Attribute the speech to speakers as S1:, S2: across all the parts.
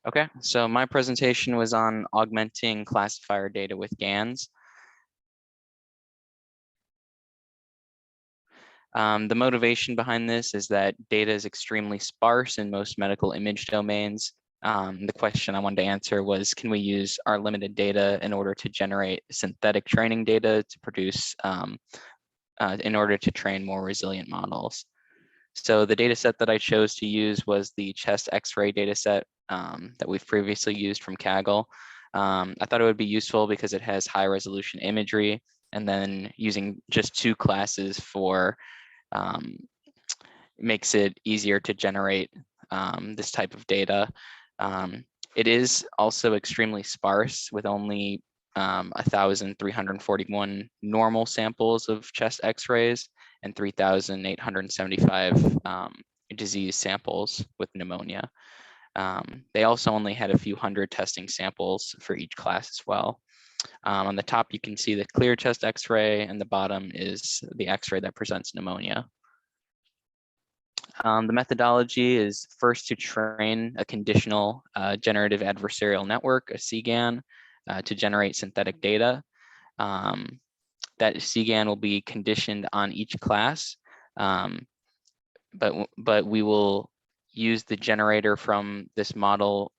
S1: Okay, so my presentation was on augmenting classifier data with GANs. The motivation behind this is that data is extremely sparse in most medical image domains. The question I wanted to answer was, can we use our limited data in order to generate synthetic training data to produce, in order to train more resilient models? So the data set that I chose to use was the chest X-ray data set that we've previously used from Kaggle. I thought it would be useful because it has high resolution imagery, and then using just two classes for makes it easier to generate this type of data. It is also extremely sparse with only 1,341 normal samples of chest X-rays and 3,875 disease samples with pneumonia. They also only had a few hundred testing samples for each class as well. On the top, you can see the clear chest X-ray, and the bottom is the X-ray that presents pneumonia. The methodology is first to train a conditional generative adversarial network, a CGAN, to generate synthetic data. That CGAN will be conditioned on each class, but we will use the generator from this model.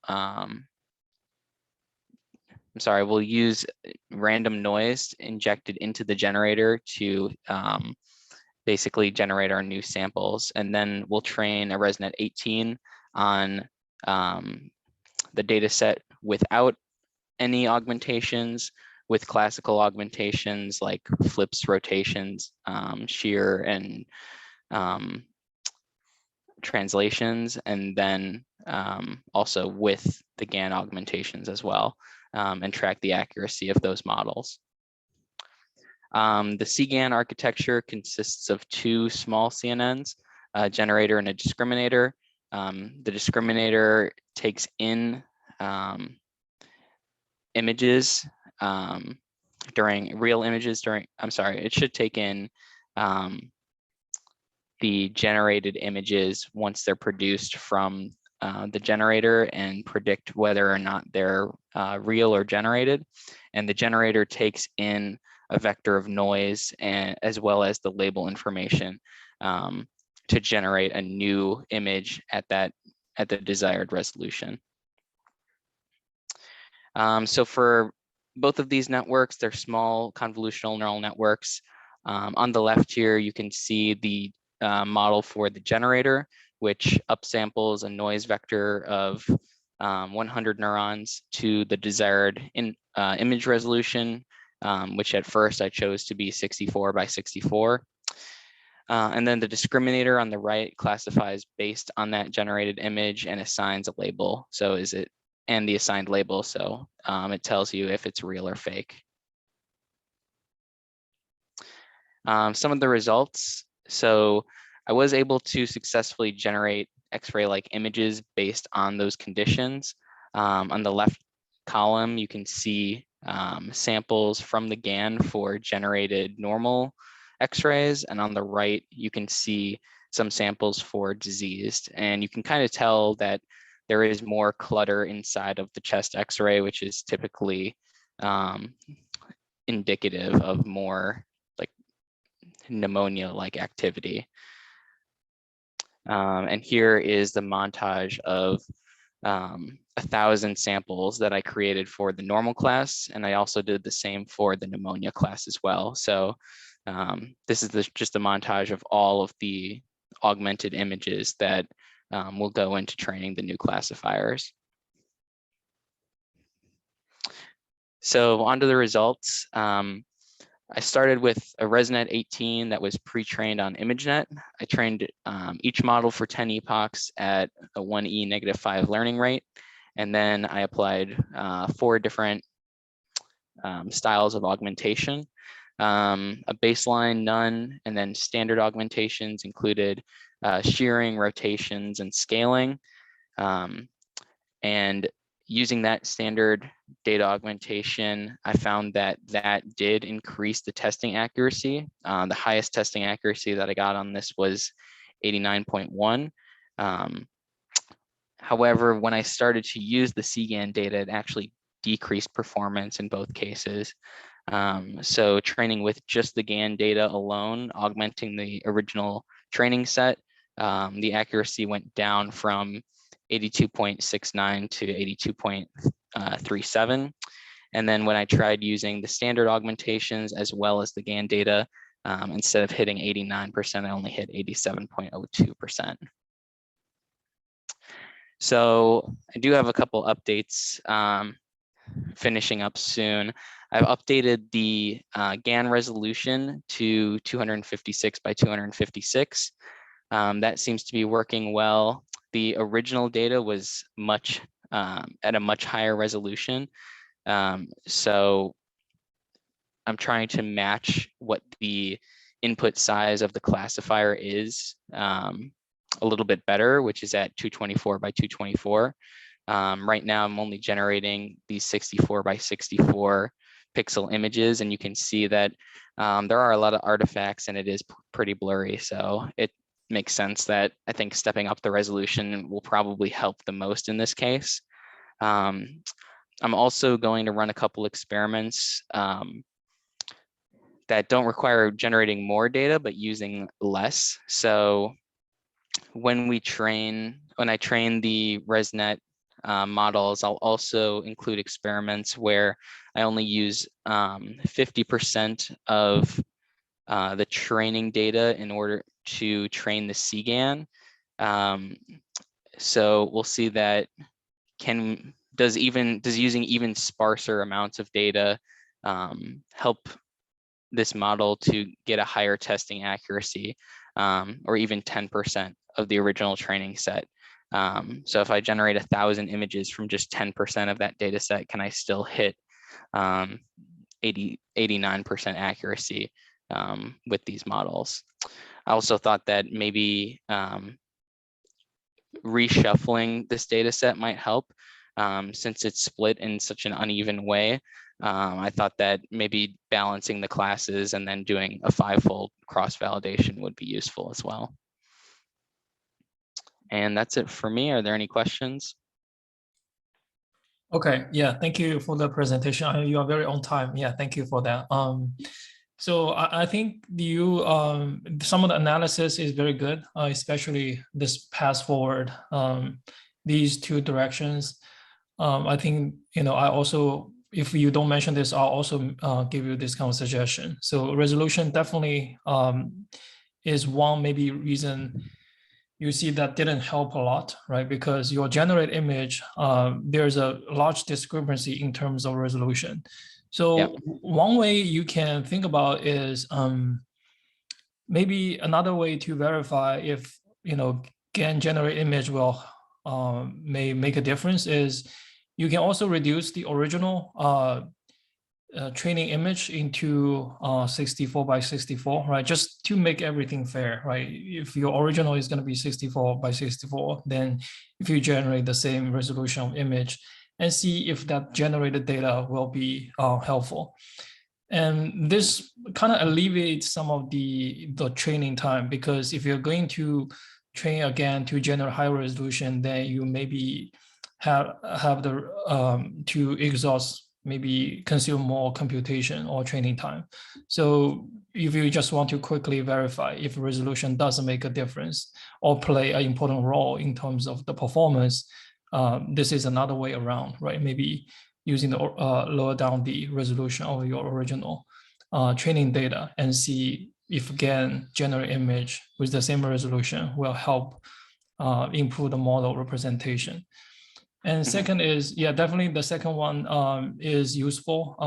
S1: We'll use random noise injected into the generator to basically generate our new samples. And then we'll train a ResNet 18 on the data set without any augmentations, with classical augmentations like flips, rotations, shear, and translations, and then also with the GAN augmentations as well, and track the accuracy of those models. The CGAN architecture consists of two small CNNs, a generator and a discriminator. The discriminator takes in images during real images during, it should take in the generated images once they're produced from the generator and predict whether or not they're real or generated. And the generator takes in a vector of noise and as well as the label information to generate a new image at the desired resolution. So for both of these networks, they're small convolutional neural networks. On the left here, you can see the model for the generator, which upsamples a noise vector of 100 neurons to the desired image resolution, which at first I chose to be 64 by 64. And then the discriminator on the right classifies based on that generated image and assigns a label. So and the assigned label, so it tells you if it's real or fake. Some of the results. So I was able to successfully generate X-ray-like images based on those conditions. On the left column, you can see samples from the GAN for generated normal X-rays, and on the right, you can see some samples for diseased. And you can kind of tell that there is more clutter inside of the chest X-ray, which is typically indicative of more like pneumonia-like activity. And here is the montage of 1,000 samples that I created for the normal class, and I also did the same for the pneumonia class as well. So this is just a montage of all of the augmented images that will go into training the new classifiers. So onto the results. I started with a ResNet 18 that was pre-trained on ImageNet. I trained each model for 10 epochs at a 1E-5 learning rate. And then I applied 4 different styles of augmentation. A baseline, none, and then standard augmentations included shearing, rotations, and scaling. And using that standard data augmentation, I found that did increase the testing accuracy. The highest testing accuracy that I got on this was 89.1. However, when I started to use the CGAN data, it actually decreased performance in both cases. So training with just the GAN data alone, augmenting the original training set, the accuracy went down from 82.69 to 82.37. And then when I tried using the standard augmentations as well as the GAN data, instead of hitting 89%, I only hit 87.02%. So I do have a couple updates finishing up soon. I've updated the GAN resolution to 256 by 256. That seems to be working well. The original data was at a much higher resolution. So I'm trying to match what the input size of the classifier is a little bit better, which is at 224 by 224. Right now, I'm only generating these 64 by 64 pixel images, and you can see that there are a lot of artifacts and it is pretty blurry. So it makes sense that I think stepping up the resolution will probably help the most in this case. I'm also going to run a couple experiments that don't require generating more data, but using less. So when I train the ResNet models, I'll also include experiments where I only use 50% of the training data in order to train the CGAN. So we'll see that does using even sparser amounts of data help this model to get a higher testing accuracy, or even 10% of the original training set. So if I generate 1,000 images from just 10% of that data set, can I still hit 89% accuracy with these models? I also thought that maybe reshuffling this data set might help, since it's split in such an uneven way. I thought that maybe balancing the classes and then doing a 5-fold cross-validation would be useful as well. And that's it for me. Are there any questions?
S2: Okay, yeah, thank you for the presentation. You are very on time. Yeah, thank you for that. So I think some of the analysis is very good, especially this path forward, these two directions. I think, I also, if you don't mention this, I'll also give you this kind of suggestion. So resolution definitely is one maybe reason you see that didn't help a lot, right? Because your generate image, there's a large discrepancy in terms of resolution. So
S1: Yep.
S2: One way you can think about is maybe another way to verify if, GAN generate image will may make a difference is you can also reduce the original training image into 64 by 64, right? Just to make everything fair, right? If your original is going to be 64 by 64, then if you generate the same resolution of image and see if that generated data will be helpful. And this kind of alleviates some of the training time, because if you're going to train again to generate high resolution, then you maybe have the to exhaust, maybe consume more computation or training time. So if you just want to quickly verify if resolution doesn't make a difference or play an important role in terms of the performance, this is another way around, right? Maybe using the lower down the resolution of your original training data and see if GAN generate image with the same resolution will help improve the model representation. And second is, yeah, definitely the second one is useful.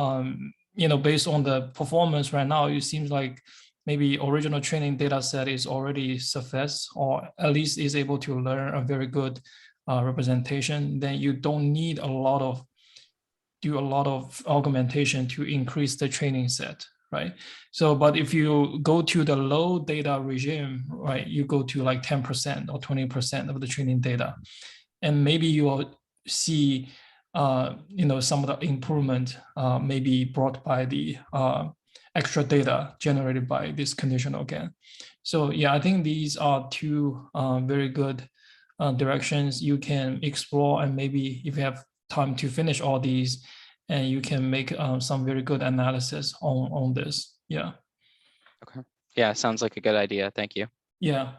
S2: Based on the performance right now, it seems like maybe original training data set is already sufficient, or at least is able to learn a very good representation. Then you don't need do a lot of augmentation to increase the training set, right? So, but if you go to the low data regime, right, you go to like 10% or 20% of the training data, and maybe you will see, some of the improvement may be brought by the extra data generated by this conditional GAN. So yeah, I think these are two very good directions you can explore, and maybe if you have time to finish all these, and you can make some very good analysis on this. Yeah.
S1: Okay. Yeah, sounds like a good idea. Thank you.
S2: Yeah.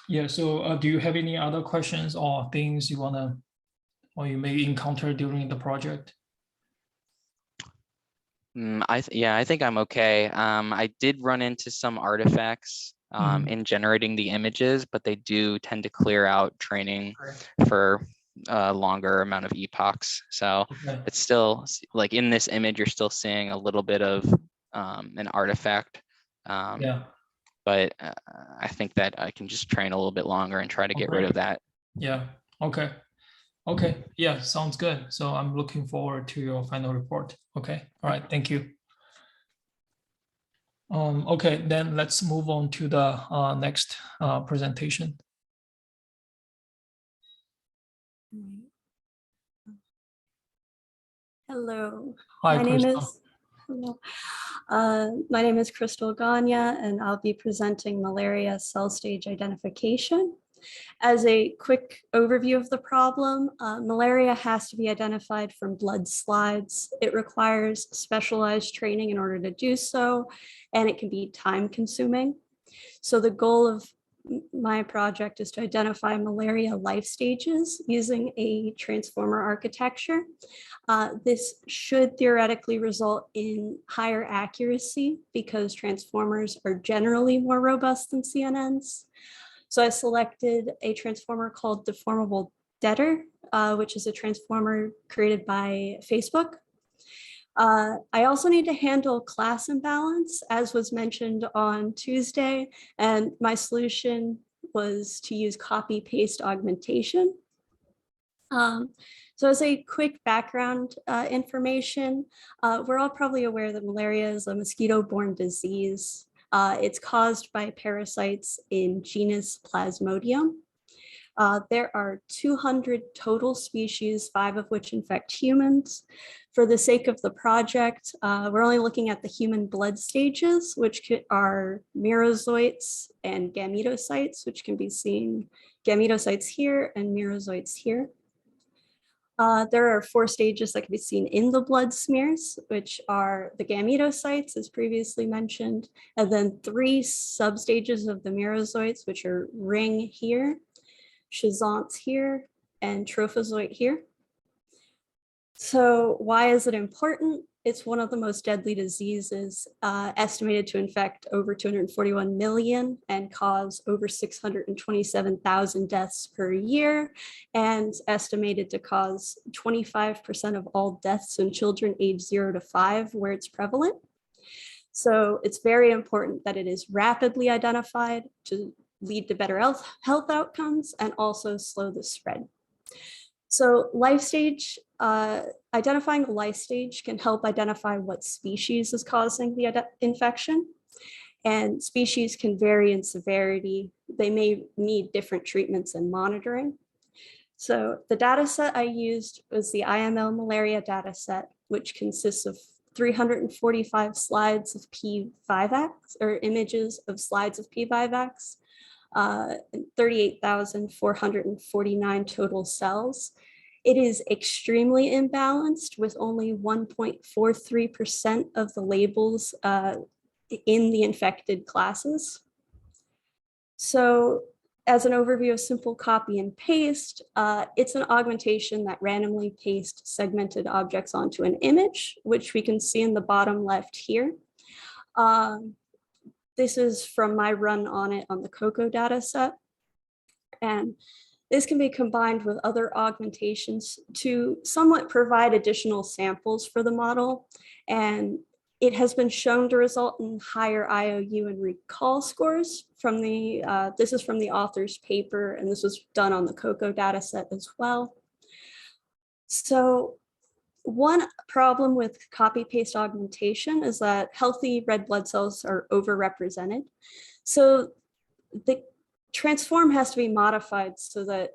S2: Yeah. So do you have any other questions or things you wanna or you may encounter during the project?
S1: Yeah, I think I'm okay. I did run into some artifacts
S2: Mhm.
S1: in generating the images, but they do tend to clear out training
S2: Okay.
S1: for a longer amount of epochs. So
S2: Okay.
S1: it's still like in this image, you're still seeing a little bit of an artifact.
S2: Yeah.
S1: But I think that I can just train a little bit longer and try to get rid
S2: Okay.
S1: of that.
S2: Yeah. Okay. Okay. Yeah. Sounds good. So I'm looking forward to your final report. Okay. All right. Thank you. Okay, then let's move on to the next presentation.
S3: Hello,
S2: Hi,
S3: my name
S2: Crystal.
S3: is hello. My name is Crystal Ganya, and I'll be presenting malaria cell stage identification. As a quick overview of the problem, malaria has to be identified from blood slides. It requires specialized training in order to do so, and it can be time consuming. So the goal of my project is to identify malaria life stages using a transformer architecture. This should theoretically result in higher accuracy because transformers are generally more robust than CNNs. So I selected a transformer called Deformable Deader, which is a transformer created by Facebook. I also need to handle class imbalance, as was mentioned on Tuesday, and my solution was to use copy-paste augmentation. So as a quick background information, we're all probably aware that malaria is a mosquito-borne disease. It's caused by parasites in genus Plasmodium. There are 200 total species, 5 of which infect humans. For the sake of the project, we're only looking at the human blood stages, which are merozoites and gametocytes, which can be seen, gametocytes here and merozoites here. There are 4 stages that can be seen in the blood smears, which are the gametocytes, as previously mentioned, and then 3 substages of the merozoites, which are ring here, schizonts here, and trophozoite here. So why is it important? It's one of the most deadly diseases, estimated to infect over 241 million and cause over 627,000 deaths per year, and estimated to cause 25% of all deaths in children aged 0 to 5 where it's prevalent. So it's very important that it is rapidly identified to lead to better health outcomes and also slow the spread. So life stage, identifying the life stage can help identify what species is causing the infection. And species can vary in severity. They may need different treatments and monitoring. So the data set I used was the IML malaria data set, which consists of 345 slides of P. vivax, or images of slides of P. vivax, 38,449 total cells. It is extremely imbalanced with only 1.43% of the labels in the infected classes. So as an overview of simple copy and paste, it's an augmentation that randomly pastes segmented objects onto an image, which we can see in the bottom left here. This is from my run on it on the COCO data set. And this can be combined with other augmentations to somewhat provide additional samples for the model. And it has been shown to result in higher IOU and recall scores from the, this is from the author's paper, and this was done on the COCO data set as well. So one problem with copy-paste augmentation is that healthy red blood cells are overrepresented. So the transform has to be modified so that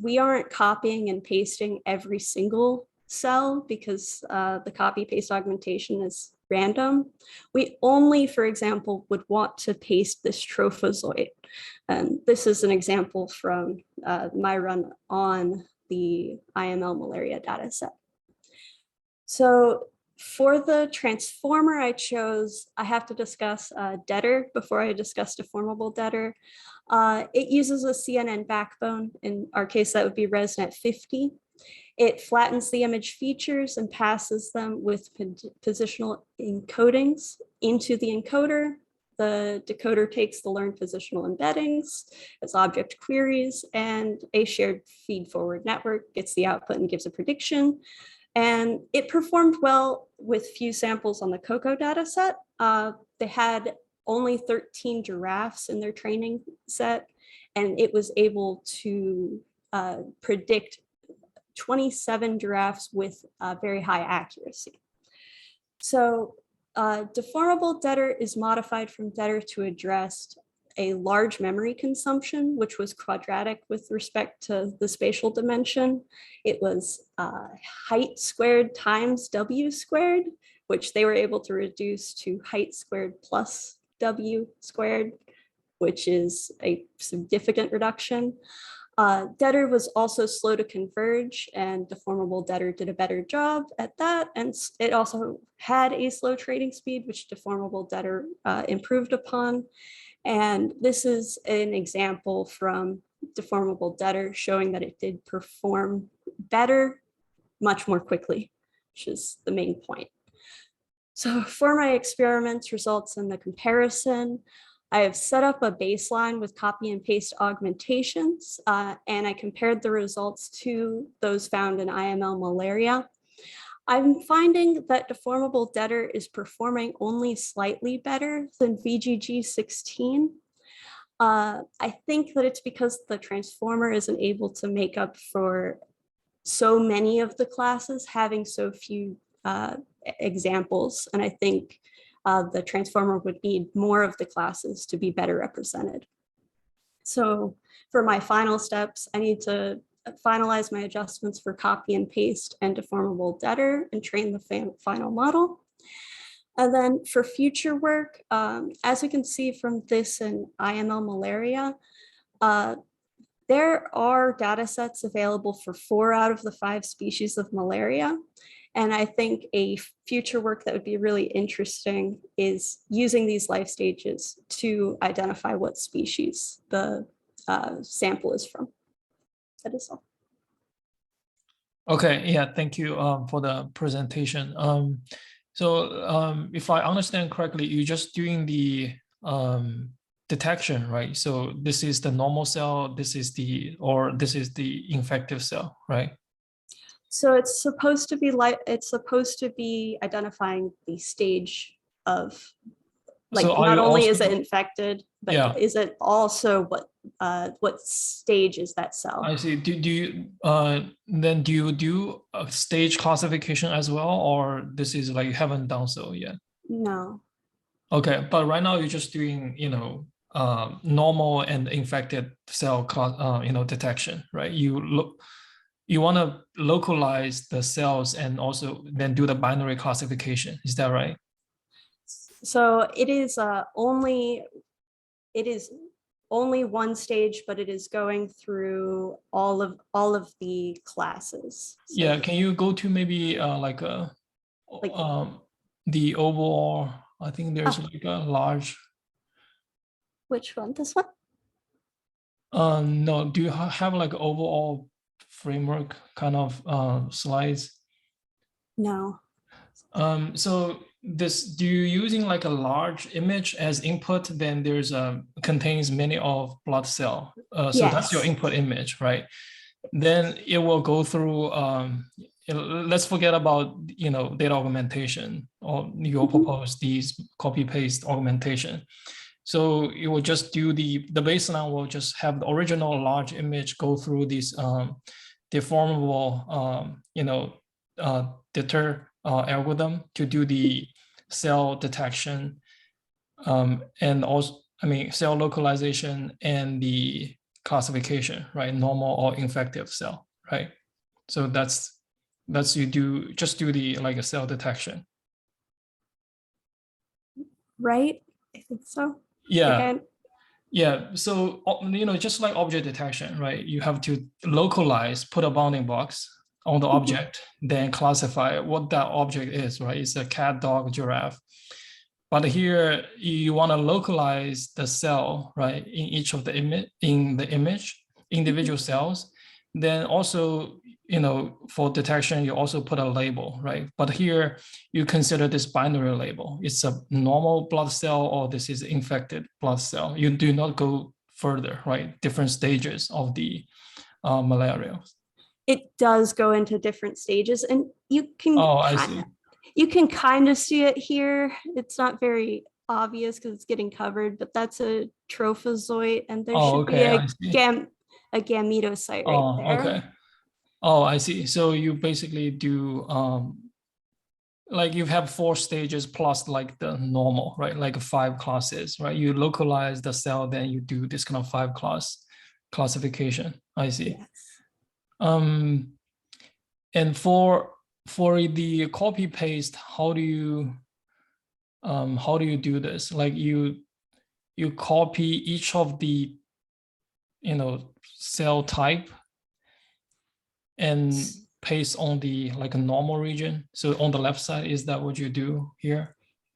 S3: we aren't copying and pasting every single cell, because the copy-paste augmentation is random, we only, for example, would want to paste this trophozoite. And this is an example from my run on the IML malaria dataset. So for the transformer I chose, I have to discuss DETR before I discuss deformable DETR. It uses a CNN backbone. In our case, that would be ResNet 50. It flattens the image features and passes them with positional encodings into the encoder. The decoder takes the learned positional embeddings as object queries, and a shared feed forward network gets the output and gives a prediction. And it performed well with few samples on the COCO dataset. They had only 13 giraffes in their training set, and it was able to predict 27 giraffes with very high accuracy. So deformable DETR is modified from DETR to address a large memory consumption, which was quadratic with respect to the spatial dimension. It was height squared times W squared, which they were able to reduce to height squared plus W squared, which is a significant reduction. DETR was also slow to converge, and deformable DETR did a better job at that. And it also had a slow trading speed, which deformable DETR improved upon. And this is an example from deformable DETR showing that it did perform better much more quickly, which is the main point. So for my experiments results in the comparison, I have set up a baseline with copy and paste augmentations, and I compared the results to those found in IML malaria. I'm finding that deformable DETR is performing only slightly better than VGG16. I think that it's because the transformer isn't able to make up for so many of the classes having so few examples. And I think the transformer would need more of the classes to be better represented. So for my final steps, I need to finalize my adjustments for copy and paste and deformable DETR and train the final model. And then for future work, as you can see from this in IML malaria, there are data sets available for 4 out of the 5 species of malaria. And I think a future work that would be really interesting is using these life stages to identify what species the sample is from. That is all.
S2: Okay, yeah, thank you for the presentation. So if I understand correctly, you're just doing the detection, right? So this is the normal cell, this is the infective cell, right?
S3: So it's supposed to be identifying the stage of, like,
S2: So
S3: not only is it infected, but
S2: Yeah.
S3: is it also what stage is that cell?
S2: I see. Do you then do you do a stage classification as well, or this is like you haven't done so yet?
S3: No.
S2: Okay, but right now you're just doing, normal and infected cell detection, right? You want to localize the cells and also then do the binary classification. Is that right?
S3: So it is only one stage, but it is going through all of the classes. So
S2: Yeah, can you go to maybe the overall? I think there's like a large.
S3: Which one? This one?
S2: No, do you have like overall framework kind of slides?
S3: No.
S2: So do you using like a large image as input? Then there's contains many of blood cell. So that's your
S3: Yes.
S2: input image, right? Then it will go through. Let's forget about data augmentation, or you propose these copy paste augmentation. So it will just do the baseline will just have the original large image go through this deformable DETR algorithm to do the cell detection, and also cell localization and the classification, right? Normal or infective cell, right? So that's you do the like a cell detection.
S3: right? I think so.
S2: Yeah.
S3: Again,
S2: Yeah, so just like object detection, right? You have to localize, put a bounding box on the object, then classify what that object is, right? It's a cat, dog, giraffe. But here you want to localize the cell, right, in each of the image, individual cells. Then also, for detection, you also put a label, right? But here you consider this binary label. It's a normal blood cell or this is infected blood cell. You do not go further, right? Different stages of the malaria.
S3: it does go into different stages, and
S2: Oh, I see.
S3: you can kind of see it here. It's not very obvious because it's getting covered, but that's a trophozoite, and there
S2: Oh,
S3: should be
S2: okay, I see.
S3: a gametocyte right
S2: Oh,
S3: there.
S2: okay. Oh, I see. So you basically do like you have 4 stages plus like the normal, right? Like 5 classes, right? You localize the cell, then you do this kind of 5 class classification. I see.
S3: Yes.
S2: And for the copy paste, how do you do this? Like you copy each of the cell type and paste on the like a normal region. So on the left side, is that what you do here?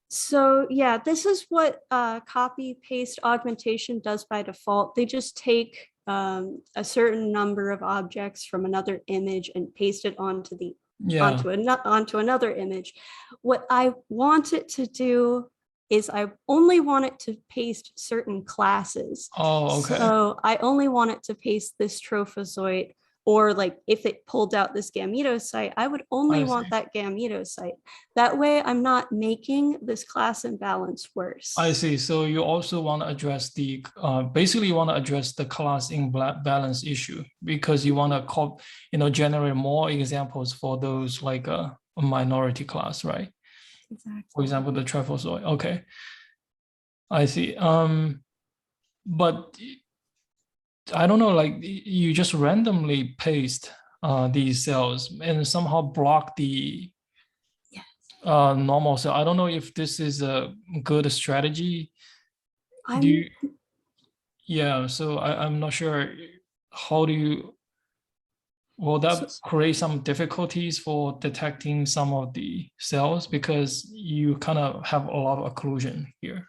S3: So yeah, this is what copy paste augmentation does by default. They just take a certain number of objects from another image and paste it onto the
S2: Yeah.
S3: onto another image. What I want it to do is I only want it to paste certain classes.
S2: Oh, okay.
S3: So I only want it to paste this trophozoite, or like if it pulled out this gametocyte, I would only
S2: I
S3: want
S2: see.
S3: that gametocyte. That way I'm not making this class imbalance worse.
S2: I see. So you also want to address the basically you want to address the class imbalance issue because you want to generate more examples for those like a minority class, right?
S3: Exactly.
S2: For example, the trophozoite. Okay, I see. But I don't know, like you just randomly paste these cells and somehow block the
S3: Yes.
S2: normal cell. I don't know if this is a good strategy.
S3: I'm,
S2: Do you, yeah, so I'm not sure how do you, will that create some difficulties for detecting some of the cells because you kind of have a lot of occlusion here.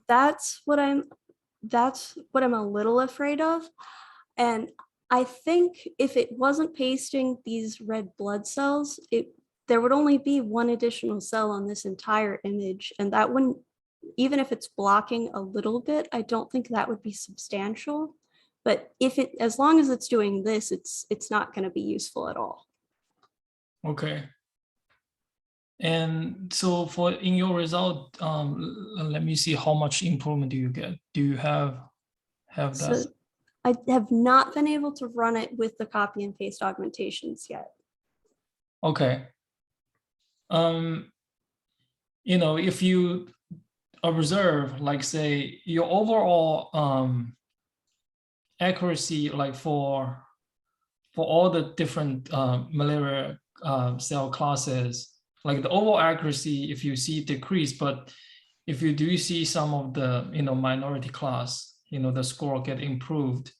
S3: that's what I'm a little afraid of. And I think if it wasn't pasting these red blood cells, there would only be one additional cell on this entire image. And that wouldn't, even if it's blocking a little bit, I don't think that would be substantial. But as long as it's doing this, it's not going to be useful at all.
S2: Okay. And so in your result, let me see how much improvement do you get? Do you have that?
S3: So I have not been able to run it with the copy and paste augmentations yet.
S2: Okay. If you observe, like say your overall accuracy, like for all the different malaria cell classes, like the overall accuracy, if you see decrease, but if you do see some of the minority class, the score get improved,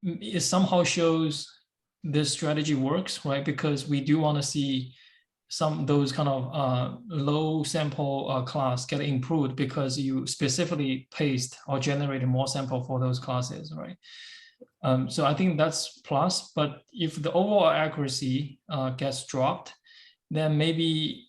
S2: it somehow shows this strategy works, right? Because we do want to see those kind of low sample class get improved because you specifically paste or generated more sample for those classes, right? So I think that's plus, but if the overall accuracy gets dropped, then maybe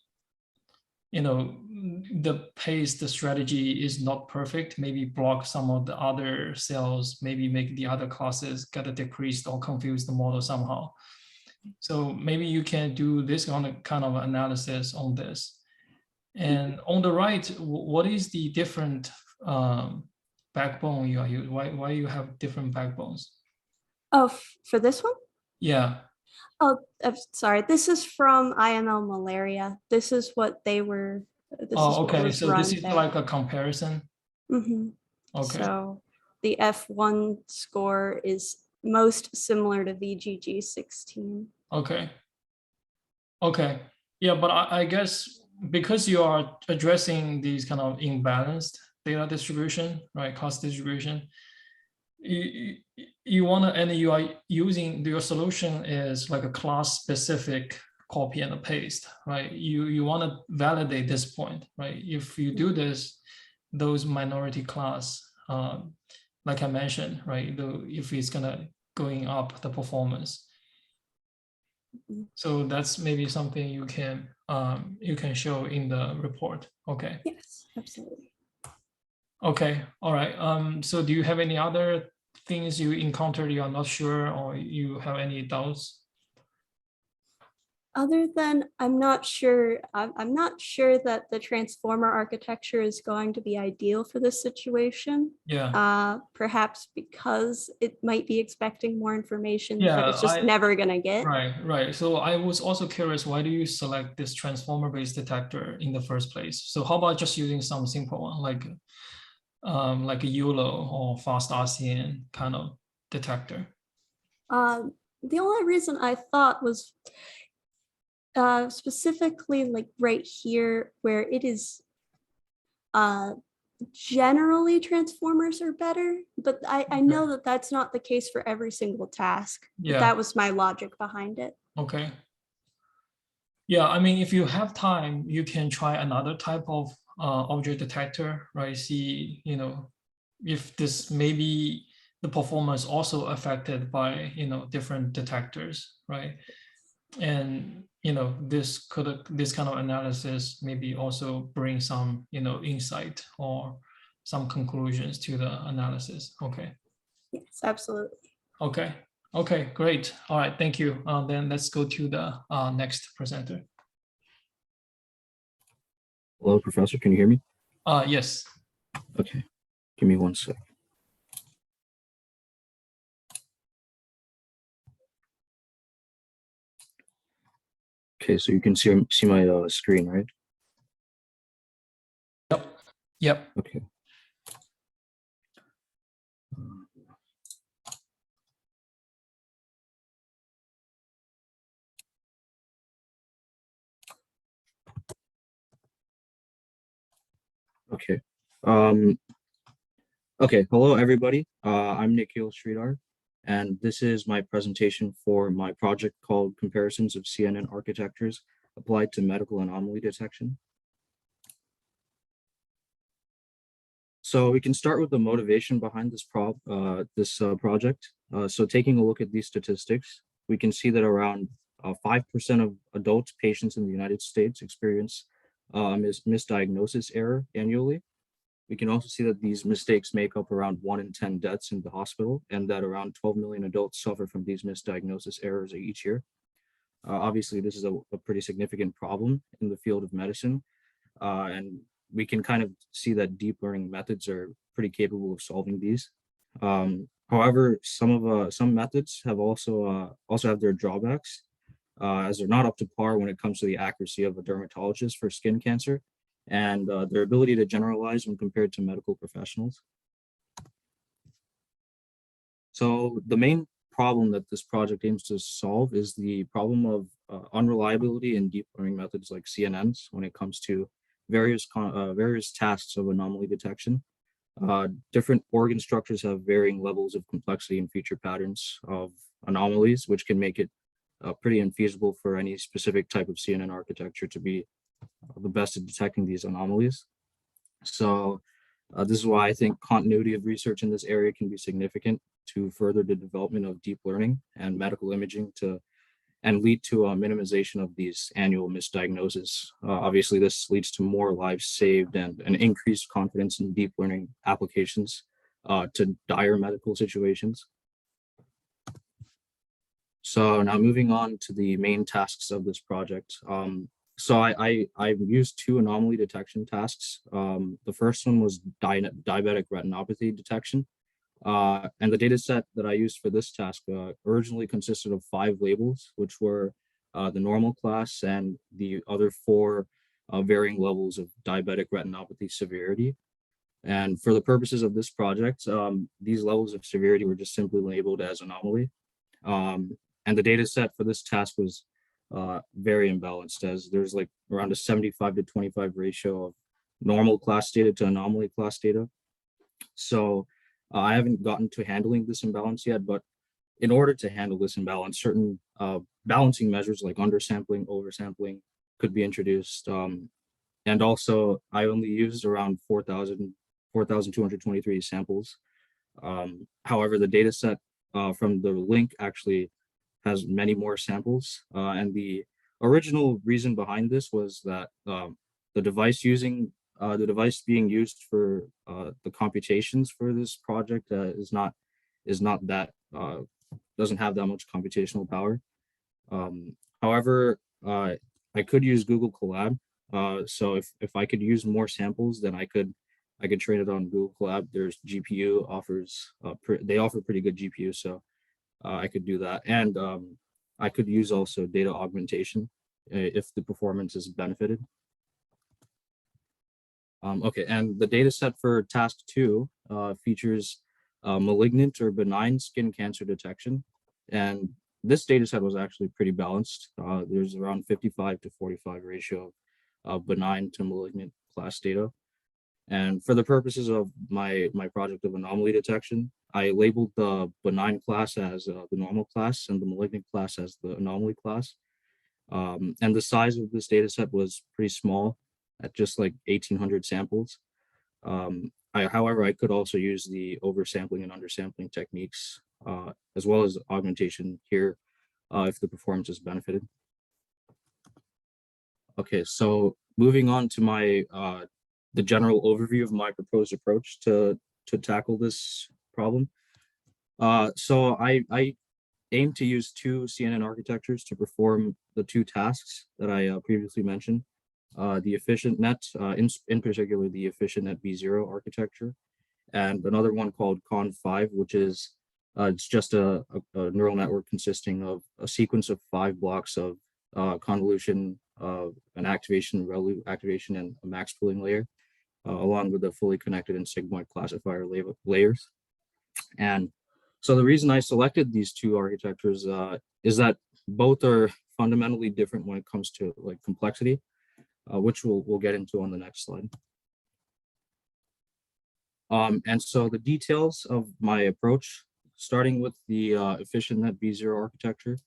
S2: the strategy is not perfect, maybe block some of the other cells, maybe make the other classes get decreased or confuse the model somehow. So maybe you can do this kind of analysis on this. And on the right, what is the different backbone you are using? Why you have different backbones?
S3: Oh, for this one?
S2: Yeah.
S3: Oh, I'm sorry. This is from IML malaria. This is what they were.
S2: Oh, okay. So this is
S3: there.
S2: like a comparison.
S3: Mm-hmm.
S2: Okay.
S3: So the F1 score is most similar to VGG 16.
S2: Okay. Okay. Yeah, but I guess because you are addressing these kind of imbalanced data distribution, right, cost distribution, you want to, and you are using, your solution is like a class specific copy and paste, right? You want to validate this point, right? If you do this, those minority class, like I mentioned, right, if it's gonna going up the performance. So that's maybe something you can show in the report. Okay.
S3: Yes, absolutely.
S2: Okay. All right. So do you have any other things you encountered you are not sure, or you have any doubts?
S3: Other than I'm not sure that the transformer architecture is going to be ideal for this situation.
S2: Yeah.
S3: Perhaps because it might be expecting more information
S2: Yeah,
S3: that it's just never gonna get.
S2: Right. So I was also curious, why do you select this transformer-based detector in the first place? So how about just using some simple one like a YOLO or fast RCN kind of detector?
S3: The only reason I thought was specifically like right here where it is generally transformers are better, but I know that that's not the case for every single task. But
S2: Yeah.
S3: that was my logic behind it.
S2: Okay. Yeah, I mean, if you have time, you can try another type of object detector, right? See, if this maybe the performance also affected by, different detectors, right? And, this kind of analysis maybe also bring some, insight or some conclusions to the analysis. Okay.
S3: Yes, absolutely.
S2: Okay. Okay, great. All right, thank you. Then let's go to the next presenter.
S4: Hello, Professor. Can you hear me?
S2: Yes.
S4: Okay. Give me 1 sec. Okay, so you can see my screen, right?
S2: Yep.
S4: Okay. Okay. Okay. Hello, everybody. I'm Nikhil Sridhar, and this is my presentation for my project called Comparisons of CNN Architectures Applied to Medical Anomaly Detection. So we can start with the motivation behind this project. So taking a look at these statistics, we can see that around 5% of adult patients in the United States experience misdiagnosis error annually. We can also see that these mistakes make up around 1 in 10 deaths in the hospital, and that around 12 million adults suffer from these misdiagnosis errors each year. Obviously, this is a pretty significant problem in the field of medicine, and we can kind of see that deep learning methods are pretty capable of solving these. However, some methods have also have their drawbacks, as they're not up to par when it comes to the accuracy of a dermatologist for skin cancer, and their ability to generalize when compared to medical professionals. So the main problem that this project aims to solve is the problem of unreliability in deep learning methods like CNNs when it comes to various tasks of anomaly detection. Different organ structures have varying levels of complexity and feature patterns of anomalies, which can make it pretty infeasible for any specific type of CNN architecture to be the best at detecting these anomalies. So this is why I think continuity of research in this area can be significant to further the development of deep learning and medical imaging and lead to a minimization of these annual misdiagnoses. Obviously, this leads to more lives saved and an increased confidence in deep learning applications to dire medical situations. So now moving on to the main tasks of this project. So I've used 2 anomaly detection tasks. The first one was diabetic retinopathy detection. And the data set that I used for this task originally consisted of 5 labels, which were the normal class and the other 4 varying levels of diabetic retinopathy severity. And for the purposes of this project, these levels of severity were just simply labeled as anomaly. And the data set for this task was very imbalanced, as there's like around a 75 to 25 ratio of normal class data to anomaly class data. So I haven't gotten to handling this imbalance yet, but in order to handle this imbalance, certain balancing measures like undersampling, oversampling could be introduced. And also, I only used around 4,223 samples. However, the data set from the link actually has many more samples. And the original reason behind this was that the device being used for the computations for this project is not that doesn't have that much computational power. However, I could use Google Colab. So if I could use more samples, then I could train it on Google Colab. There's GPU offers, they offer pretty good GPU, so I could do that. And I could use also data augmentation if the performance is benefited. Okay, and the data set for task 2 features malignant or benign skin cancer detection. And this data set was actually pretty balanced. There's around 55 to 45 ratio of benign to malignant class data. And for the purposes of my project of anomaly detection, I labeled the benign class as the normal class and the malignant class as the anomaly class. And the size of this data set was pretty small at just like 1,800 samples. However, I could also use the oversampling and undersampling techniques, as well as augmentation here, if the performance is benefited. Okay, so moving on to my the general overview of my proposed approach to tackle this problem. So I aim to use 2 CNN architectures to perform the 2 tasks that I previously mentioned. The efficient net, in particular, the efficient net V0 architecture, and another one called Con5, which is it's just a neural network consisting of a sequence of 5 blocks of convolution, an activation, ReLU activation, and a max pooling layer, along with the fully connected and sigmoid classifier layers. And so the reason I selected these 2 architectures is that both are fundamentally different when it comes to like complexity, which we'll get into on the next slide. And so the details of my approach, starting with the efficient net V0 architecture.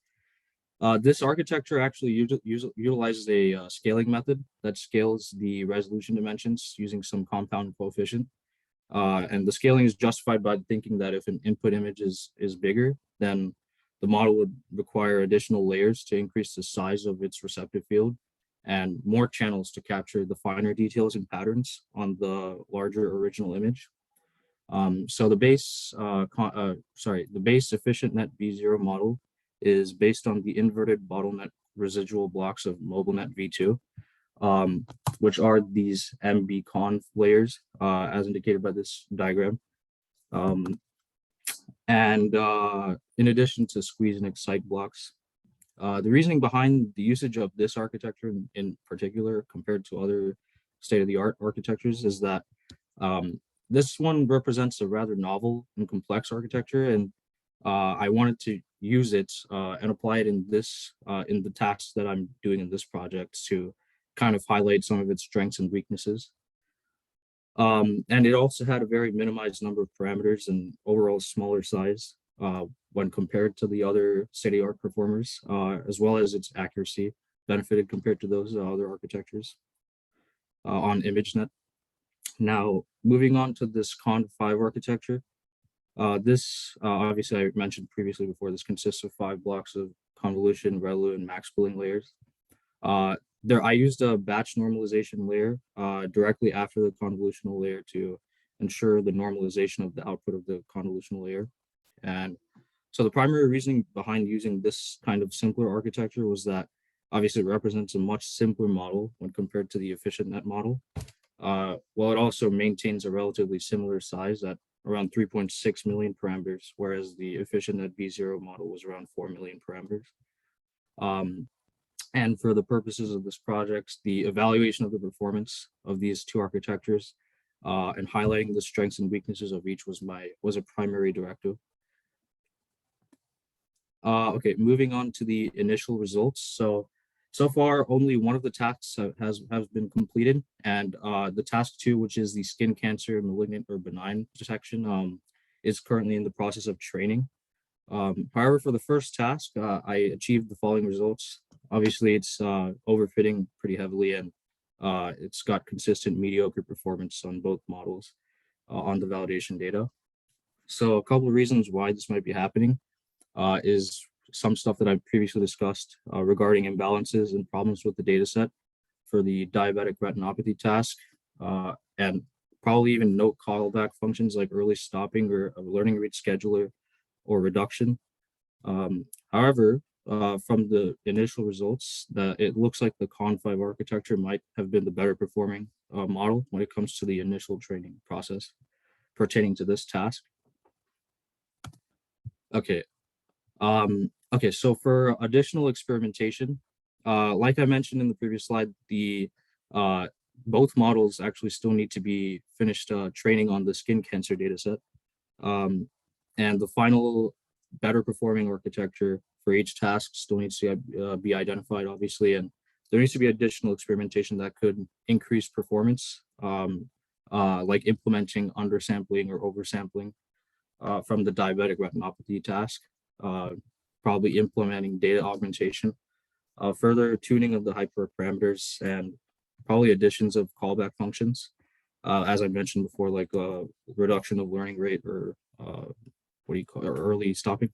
S4: This architecture actually utilizes a scaling method that scales the resolution dimensions using some compound coefficient. And the scaling is justified by thinking that if an input image is bigger, then the model would require additional layers to increase the size of its receptive field and more channels to capture the finer details and patterns on the larger original image. So the base, the base efficient net V0 model is based on the inverted bottleneck residual blocks of MobileNet V2, which are these MBConv layers, as indicated by this diagram. And in addition to squeeze and excite blocks, the reasoning behind the usage of this architecture in particular compared to other state-of-the-art architectures is that this one represents a rather novel and complex architecture, and I wanted to use it and apply it in the tasks that I'm doing in this project to kind of highlight some of its strengths and weaknesses. And it also had a very minimized number of parameters and overall smaller size when compared to the other state-of-the-art performers, as well as its accuracy benefited compared to those other architectures on ImageNet. Now, moving on to this Con5 architecture, this obviously I mentioned previously before, this consists of 5 blocks of convolution, ReLU, and max pooling layers. I used a batch normalization layer directly after the convolutional layer to ensure the normalization of the output of the convolutional layer. And so the primary reasoning behind using this kind of simpler architecture was that obviously it represents a much simpler model when compared to the efficient net model, while it also maintains a relatively similar size at around 3.6 million parameters, whereas the efficient net V0 model was around 4 million parameters. And for the purposes of this project, the evaluation of the performance of these 2 architectures and highlighting the strengths and weaknesses of each was a primary directive. Okay, moving on to the initial results. So far, only one of the tasks has been completed, and the task 2, which is the skin cancer, malignant or benign detection, is currently in the process of training. However, for the first task, I achieved the following results. Obviously, it's overfitting pretty heavily, and it's got consistent mediocre performance on both models on the validation data. So a couple of reasons why this might be happening is some stuff that I've previously discussed regarding imbalances and problems with the data set for the diabetic retinopathy task, and probably even no callback functions like early stopping or a learning rate scheduler or reduction. However, from the initial results, that it looks like the Con5 architecture might have been the better performing model when it comes to the initial training process pertaining to this task. Okay. Okay, so for additional experimentation, like I mentioned in the previous slide, the both models actually still need to be finished training on the skin cancer data set. And the final better performing architecture for each task still needs to be identified, obviously, and there needs to be additional experimentation that could increase performance, like implementing undersampling or oversampling from the diabetic retinopathy task, probably implementing data augmentation, further tuning of the hyperparameters, and probably additions of callback functions. As I mentioned before, like reduction of learning rate or what do you call it, or early stopping.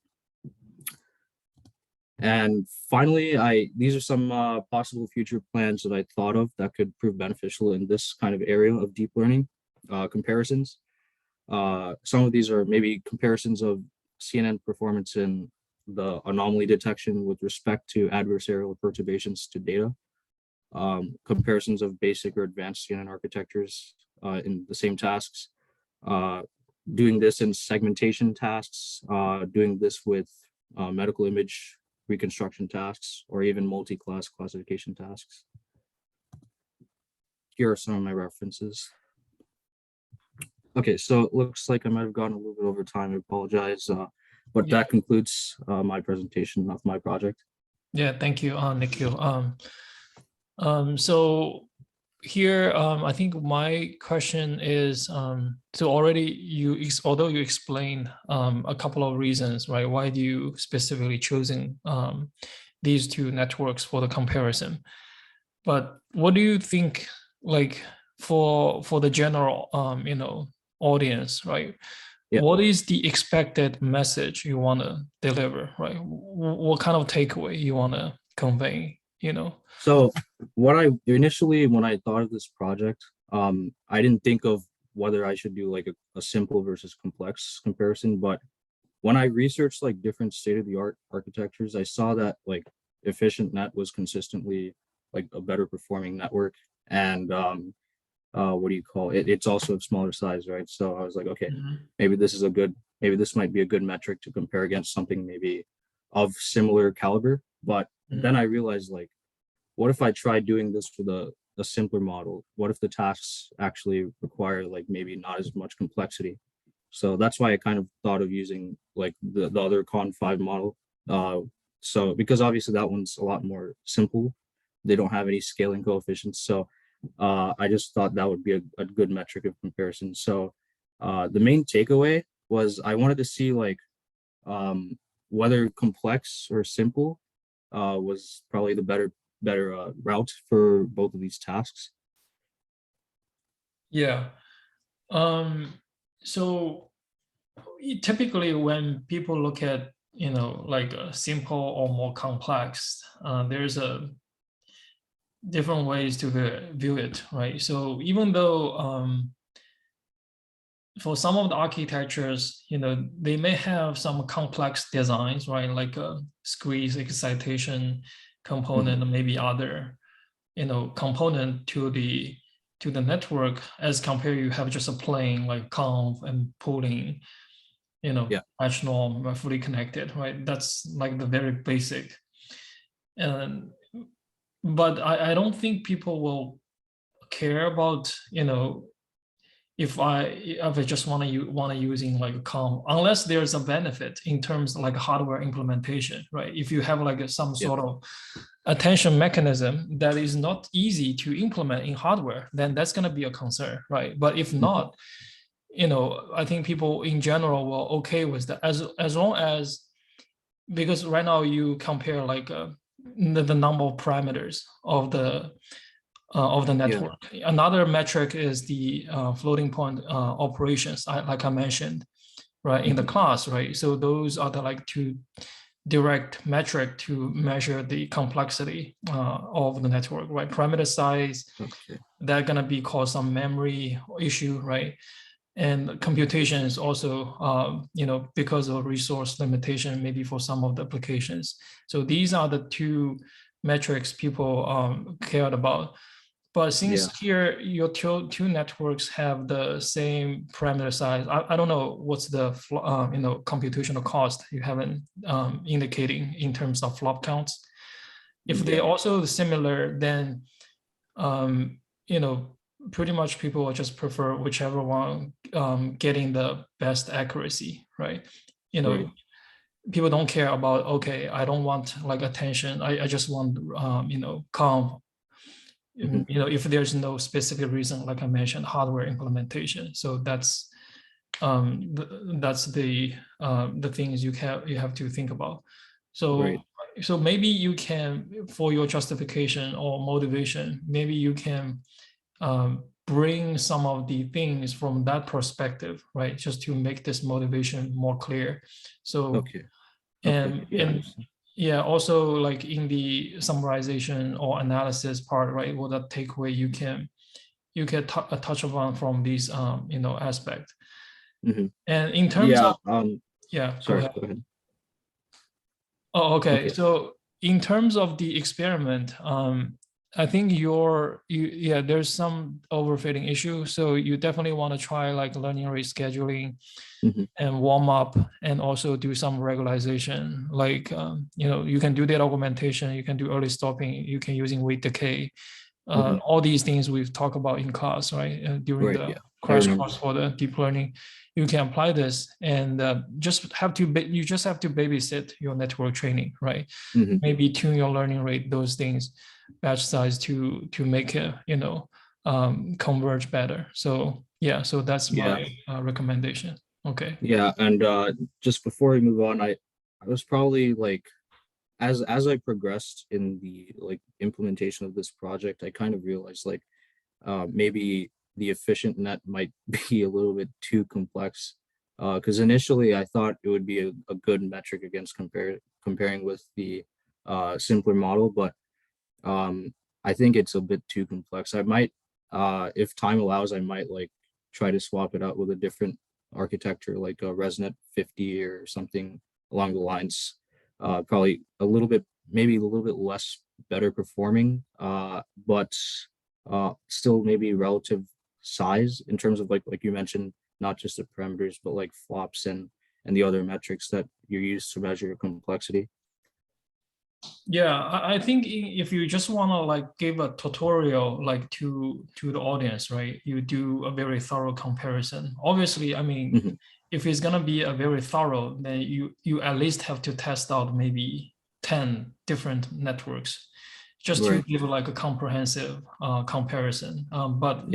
S4: And finally, these are some possible future plans that I thought of that could prove beneficial in this kind of area of deep learning comparisons. Some of these are maybe comparisons of CNN performance in the anomaly detection with respect to adversarial perturbations to data, comparisons of basic or advanced CNN architectures in the same tasks, doing this in segmentation tasks, doing this with medical image reconstruction tasks, or even multi-class classification tasks. Here are some of my references. Okay, so it looks like I might have gone a little bit over time. I apologize, but
S2: Yeah.
S4: that concludes my presentation of my project.
S2: Yeah, thank you, Nikhil. So here, I think my question is, so already although you explained a couple of reasons, right? Why do you specifically choosing these two networks for the comparison? But what do you think, like for the general, audience, right?
S4: Yeah.
S2: What is the expected message you want to deliver, right? What kind of takeaway you want to convey,
S4: So what initially, when I thought of this project, I didn't think of whether I should do like a simple versus complex comparison, but when I researched like different state-of-the-art architectures, I saw that like EfficientNet was consistently like a better performing network, and what do you call it? It's also a smaller size, right? So I was like, okay, maybe this might be a good metric to compare against something maybe of similar caliber. But then I realized, like, what if I tried doing this with a simpler model? What if the tasks actually require like maybe not as much complexity? So that's why I kind of thought of using like the other Con5 model. So because obviously that one's a lot more simple. They don't have any scaling coefficients. So I just thought that would be a good metric of comparison. So the main takeaway was I wanted to see like whether complex or simple was probably the better route for both of these tasks.
S2: Yeah. So typically when people look at, like a simple or more complex, there's a different ways to view it, right? So even though for some of the architectures, they may have some complex designs, right? Like a squeeze excitation component, or maybe other, component to the network, as compared you have just a plain like conv and pooling, patch norm, fully connected, right? That's like the very basic. And but I don't think people will care about, if I just want to using like a COM, unless there's a benefit in terms of like hardware implementation, right? If you have like some sort of attention mechanism that is not easy to implement in hardware, then that's going to be a concern, right? But if not, I think people in general will okay with that as long as, because right now you compare like the number of parameters of the network. Another metric is the floating point operations, like I mentioned, right, in the class, right? So those are the like two direct metric to measure the complexity of the network, right? Parameter size, they're gonna be cause some memory issue, right? And computation is also, because of resource limitation, maybe for some of the applications. So these are the two metrics people cared about. But since here your two networks have the same parameter size, I don't know what's the computational cost you haven't indicating in terms of flop counts. If they're also similar, then pretty much people will just prefer whichever one getting the best accuracy, right? People don't care about, okay, I don't want like attention. I just want calm. If there's no specific reason, like I mentioned, hardware implementation. So that's the things you have to think about. So so maybe you can, for your justification or motivation, maybe you can bring some of the things from that perspective, right? Just to make this motivation more clear. So also like in the summarization or analysis part, right? What the takeaway you can touch upon from these aspect. And in terms of
S4: sorry, go ahead.
S2: Oh, okay. So in terms of the experiment, I think there's some overfitting issue. So you definitely want to try like learning rate scheduling and warm up, and also do some regularization. Like, you can do data augmentation, you can do early stopping, you can using weight decay. All these things we've talked about in class, right? During the crash course for the deep learning, you can apply this, and you just have to babysit your network training, right? Maybe tune your learning rate, those things, batch size to make it, converge better. So so that's my recommendation. Okay.
S4: Yeah, and just before we move on, I was probably like, as I progressed in the like implementation of this project, I kind of realized like maybe the efficient net might be a little bit too complex, because initially I thought it would be a good metric against comparing with the simpler model, but I think it's a bit too complex. I might, if time allows, I might like try to swap it out with a different architecture, like a ResNet 50 or something along the lines. Probably maybe a little bit less better performing, but still maybe relative size in terms of like you mentioned, not just the parameters, but like flops and the other metrics that you use to measure complexity.
S2: Yeah, I think if you just want to like give a tutorial like to the audience, right? You do a very thorough comparison. Obviously, I mean, if it's gonna be a very thorough, then you at least have to test out maybe 10 different networks just to give like a comprehensive comparison. But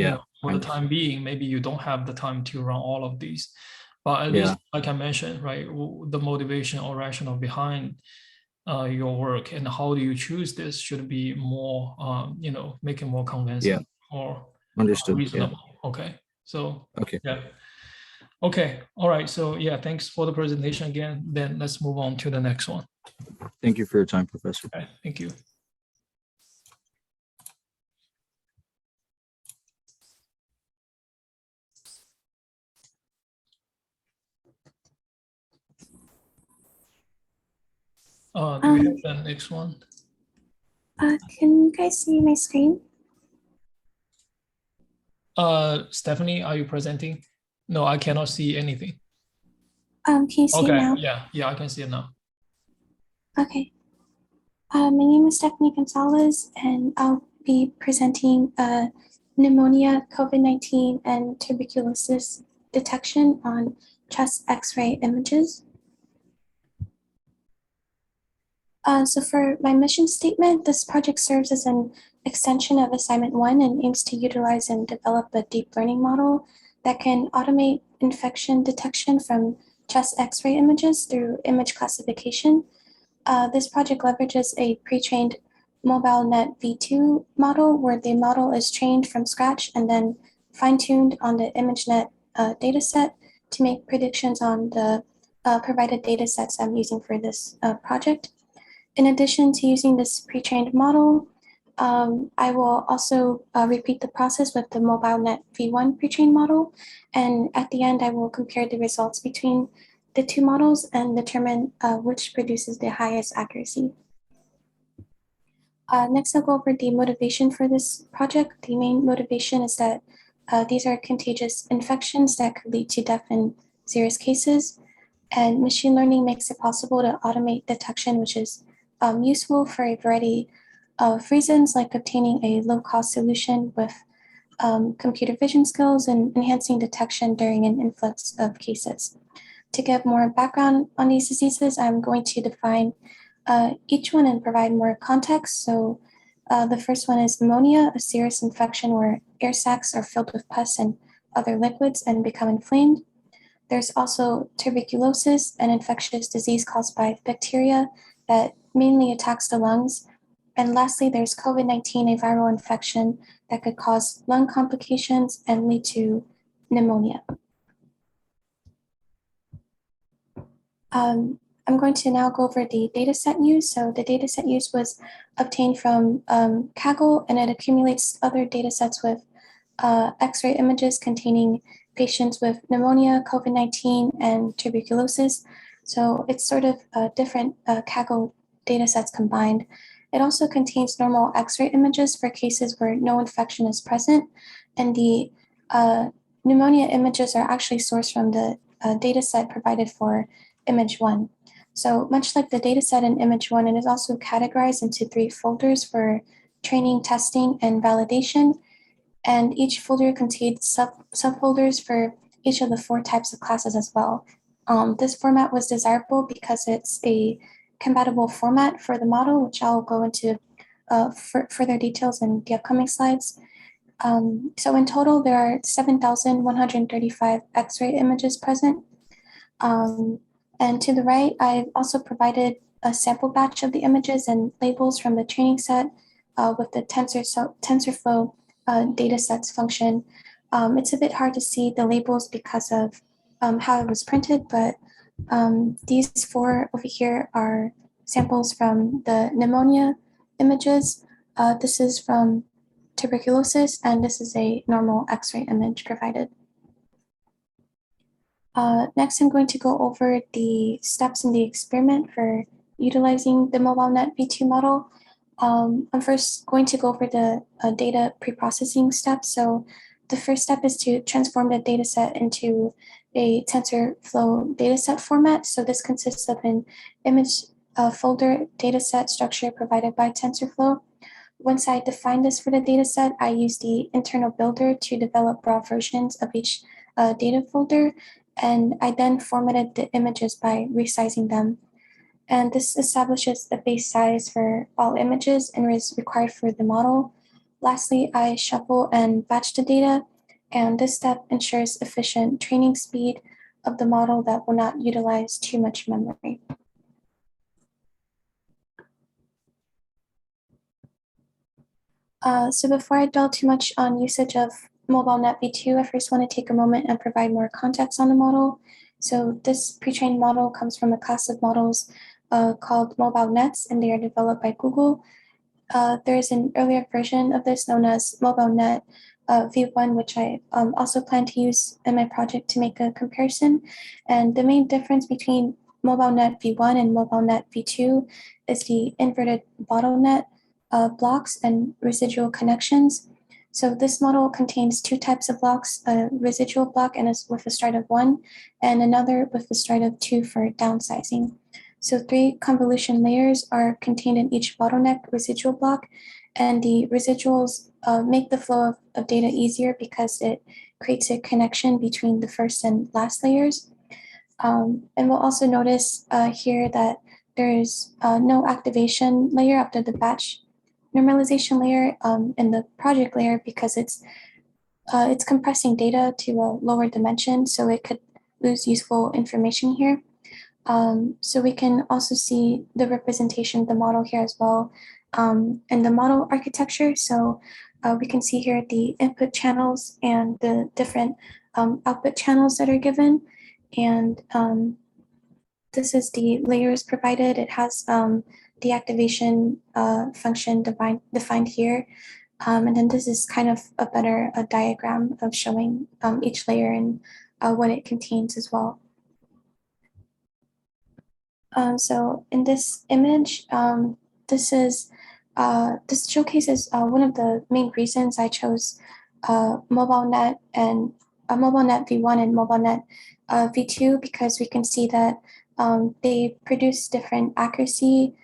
S2: for the time being, maybe you don't have the time to run all of these. But at least, like I mentioned, right, the motivation or rationale behind your work and how do you choose this should be more, make it more convincing or
S4: understood.
S2: Reasonable. Okay. So okay. All right. So thanks for the presentation again. Then let's move on to the next one.
S4: Thank you for your time, Professor.
S2: Okay, thank you. Do we have the next one?
S5: Can you guys see my screen?
S2: Stephanie, are you presenting? No, I cannot see anything.
S5: Can you see it now?
S2: Yeah, I can see it now.
S5: Okay. My name is Stephanie Gonzalez, and I'll be presenting a pneumonia, COVID-19, and tuberculosis detection on chest X-ray images. So for my mission statement, this project serves as an extension of assignment 1 and aims to utilize and develop a deep learning model that can automate infection detection from chest X-ray images through image classification. This project leverages a pre-trained MobileNet V2 model where the model is trained from scratch and then fine-tuned on the ImageNet dataset to make predictions on the provided datasets I'm using for this project. In addition to using this pre-trained model, I will also repeat the process with the MobileNet V1 pre-trained model. And at the end, I will compare the results between the two models and determine which produces the highest accuracy. Next, I'll go over the motivation for this project. The main motivation is that these are contagious infections that could lead to death in serious cases. And machine learning makes it possible to automate detection, which is useful for a variety of reasons, like obtaining a low-cost solution with computer vision skills and enhancing detection during an influx of cases. To give more background on these diseases, I'm going to define each one and provide more context. So the first one is pneumonia, a serious infection where air sacs are filled with pus and other liquids and become inflamed. There's also tuberculosis, an infectious disease caused by bacteria that mainly attacks the lungs. And lastly, there's COVID-19, a viral infection that could cause lung complications and lead to pneumonia. I'm going to now go over the dataset used. So the dataset used was obtained from Kaggle, and it accumulates other datasets with X-ray images containing patients with pneumonia, COVID-19, and tuberculosis. So it's sort of different Kaggle datasets combined. It also contains normal X-ray images for cases where no infection is present, and the pneumonia images are actually sourced from the dataset provided for image 1. So much like the dataset in image 1, it is also categorized into 3 folders for training, testing, and validation. And each folder contains subfolders for each of the 4 types of classes as well. This format was desirable because it's a compatible format for the model, which I'll go into further details in the upcoming slides. So in total, there are 7,135 X-ray images present. And to the right, I've also provided a sample batch of the images and labels from the training set with the TensorFlow datasets function. It's a bit hard to see the labels because of how it was printed, but these 4 over here are samples from the pneumonia images. This is from tuberculosis, and this is a normal X-ray image provided. Next, I'm going to go over the steps in the experiment for utilizing the MobileNet V2 model. I'm first going to go over the data preprocessing steps. So the first step is to transform the dataset into a TensorFlow dataset format. So this consists of an image folder dataset structure provided by TensorFlow. Once I define this for the dataset, I use the internal builder to develop raw versions of each data folder. And I then formatted the images by resizing them. And this establishes the base size for all images and is required for the model. Lastly, I shuffle and batch the data, and this step ensures efficient training speed of the model that will not utilize too much memory. So before I dwell too much on usage of MobileNet V2, I first want to take a moment and provide more context on the model. So this pre-trained model comes from a class of models called MobileNets, and they are developed by Google. There is an earlier version of this known as MobileNet V1, which I also plan to use in my project to make a comparison. And the main difference between MobileNet V1 and MobileNet V2 is the inverted bottleneck blocks and residual connections. So this model contains 2 types of blocks, a residual block and with a start of 1, and another with a start of 2 for downsizing. So 3 convolution layers are contained in each bottleneck residual block, and the residuals make the flow of data easier because it creates a connection between the first and last layers. And we'll also notice here that there is no activation layer after the batch normalization layer in the project layer because it's compressing data to a lower dimension, so it could lose useful information here. So we can also see the representation of the model here as well in the model architecture. So we can see here the input channels and the different output channels that are given. And this is the layers provided. It has the activation function defined here. And then this is kind of a better diagram of showing each layer and what it contains as well. So in this image, this showcases one of the main reasons I chose MobileNet and MobileNet v1 and MobileNet v2, because we can see that they produce different accuracy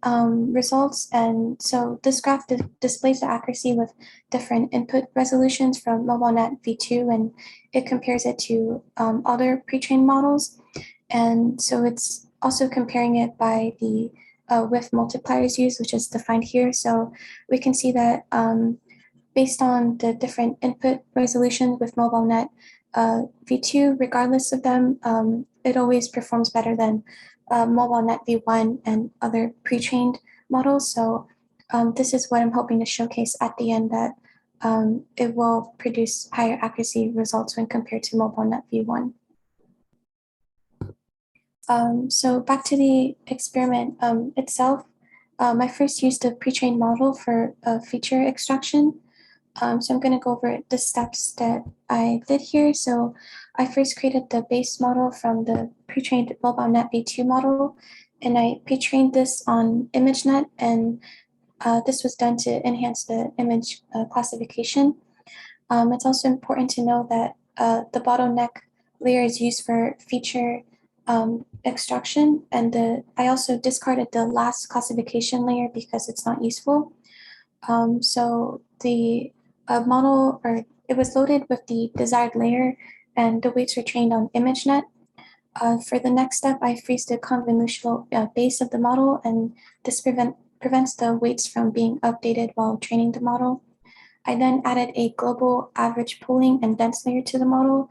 S5: results. And so this graph displays the accuracy with different input resolutions from MobileNet v2, and it compares it to other pre-trained models. And so it's also comparing it by the width multipliers used, which is defined here. So we can see that based on the different input resolutions with MobileNet v2, regardless of them, it always performs better than MobileNet v1 and other pre-trained models. So this is what I'm hoping to showcase at the end, that it will produce higher accuracy results when compared to MobileNet v1. So back to the experiment itself, I first used a pre-trained model for feature extraction. So I'm going to go over the steps that I did here. So I first created the base model from the pre-trained MobileNet v2 model, and I pre-trained this on ImageNet, and this was done to enhance the image classification. It's also important to know that the bottleneck layer is used for feature extraction, and I also discarded the last classification layer because it's not useful. So the model, or it was loaded with the desired layer, and the weights were trained on ImageNet. For the next step, I freeze the convolutional base of the model, and this prevents the weights from being updated while training the model. I then added a global average pooling and dense layer to the model,